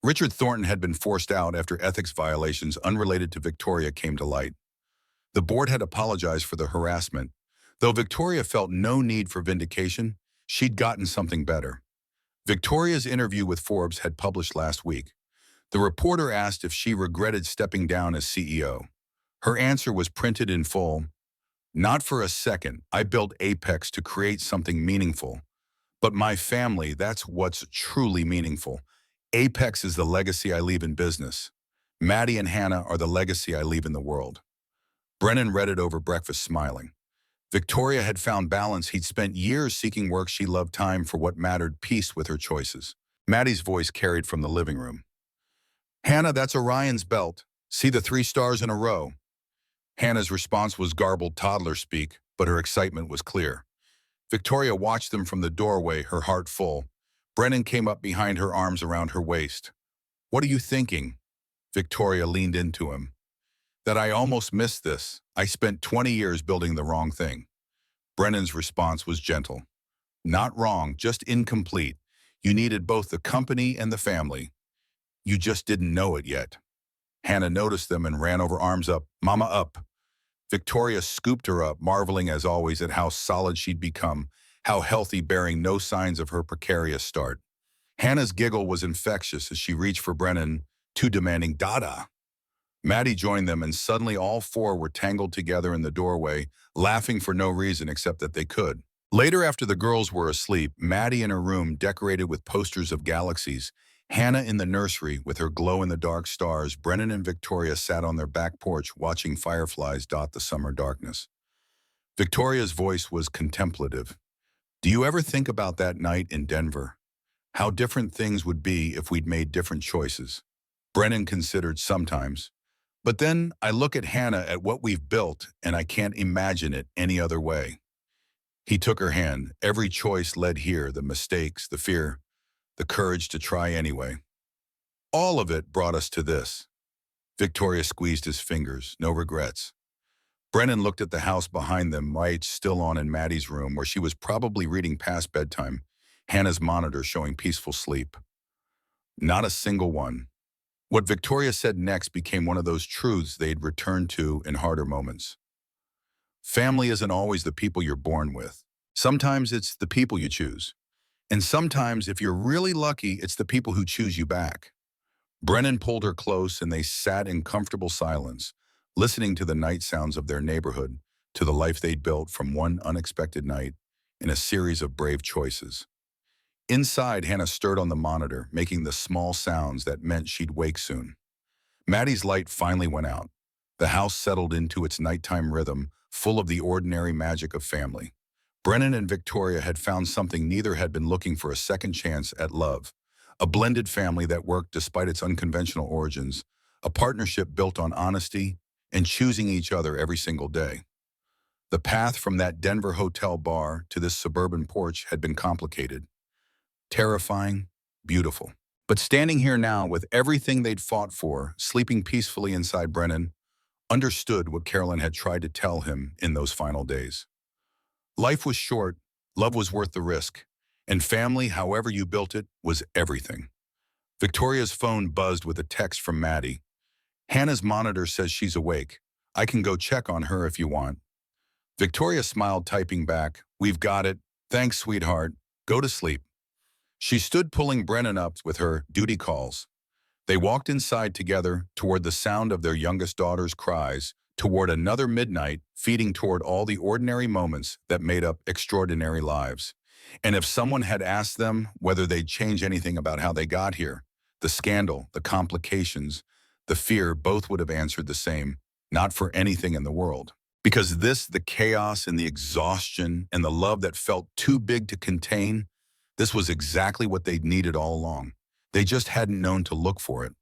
Richard Thornton had been forced out after ethics violations unrelated to Victoria came to light. The board had apologized for the harassment. Though Victoria felt no need for vindication, she'd gotten something better. Victoria's interview with Forbes had published last week. The reporter asked if she regretted stepping down as CEO. Her answer was printed in full. Not for a second. I built Apex to create something meaningful. But my family, that's what's truly meaningful. Apex is the legacy I leave in business. Maddie and Hannah are the legacy I leave in the world. Brennan read it over breakfast, smiling. Victoria had found balance. He'd spent years seeking work she loved, time for what mattered, peace with her choices. Maddie's voice carried from the living room. Hannah, that's Orion's belt. See the 3 stars in a row. Hannah's response was garbled toddler speak, but her excitement was clear. Victoria watched them from the doorway, her heart full. Brennan came up behind her, arms around her waist. What are you thinking? Victoria leaned into him. That I almost missed this. I spent 20 years building the wrong thing. Brennan's response was gentle. Not wrong, just incomplete. You needed both the company and the family. You just didn't know it yet. Hannah noticed them and ran over, arms up. Mama, up. Victoria scooped her up, marveling as always at how solid she'd become, how healthy, bearing no signs of her precarious start. Hannah's giggle was infectious as she reached for Brennan, too demanding. Dada. Maddie joined them, and suddenly all 4 were tangled together in the doorway, laughing for no reason except that they could. Later, after the girls were asleep, Maddie in her room decorated with posters of galaxies, Hannah in the nursery with her glow-in-the-dark stars, Brennan and Victoria sat on their back porch watching fireflies dot the summer darkness. Victoria's voice was contemplative. Do you ever think about that night in Denver? How different things would be if we'd made different choices? Brennan considered. Sometimes. But then I look at Hannah, at what we've built, and I can't imagine it any other way. He took her hand. Every choice led here, the mistakes, the fear, the courage to try anyway. All of it brought us to this. Victoria squeezed his fingers. No regrets. Brennan looked at the house behind them, lights still on in Maddie's room, where she was probably reading past bedtime, Hannah's monitor showing peaceful sleep. Not a single one. What Victoria said next became one of those truths they'd return to in harder moments. Family isn't always the people you're born with. Sometimes it's the people you choose. And sometimes, if you're really lucky, it's the people who choose you back. Brennan pulled her close, and they sat in comfortable silence, listening to the night sounds of their neighborhood, to the life they'd built from one unexpected night in a series of brave choices. Inside, Hannah stirred on the monitor, making the small sounds that meant she'd wake soon. Maddie's light finally went out. The house settled into its nighttime rhythm, full of the ordinary magic of family. Brennan and Victoria had found something neither had been looking for: a second chance at love. A blended family that worked despite its unconventional origins, a partnership built on honesty and choosing each other every single day. The path from that Denver hotel bar to this suburban porch had been complicated, terrifying, beautiful. But standing here now with everything they'd fought for, sleeping peacefully inside Brennan, understood what Carolyn had tried to tell him in those final days. Life was short, love was worth the risk, and family, however you built it, was everything. Victoria's phone buzzed with a text from Maddie. Hannah's monitor says she's awake. I can go check on her if you want. Victoria smiled, typing back, "We've got it. Thanks, sweetheart. Go to sleep." She stood pulling Brennan up with her duty calls. They walked inside together toward the sound of their youngest daughter's cries, toward another midnight, feeding toward all the ordinary moments that made up extraordinary lives. And if someone had asked them whether they'd change anything about how they got here, the scandal, the complications, the fear, both would have answered the same, not for anything in the world. Because this, the chaos and the exhaustion and the love that felt too big to contain, this was exactly what they'd needed all along. They just hadn't known to look for it.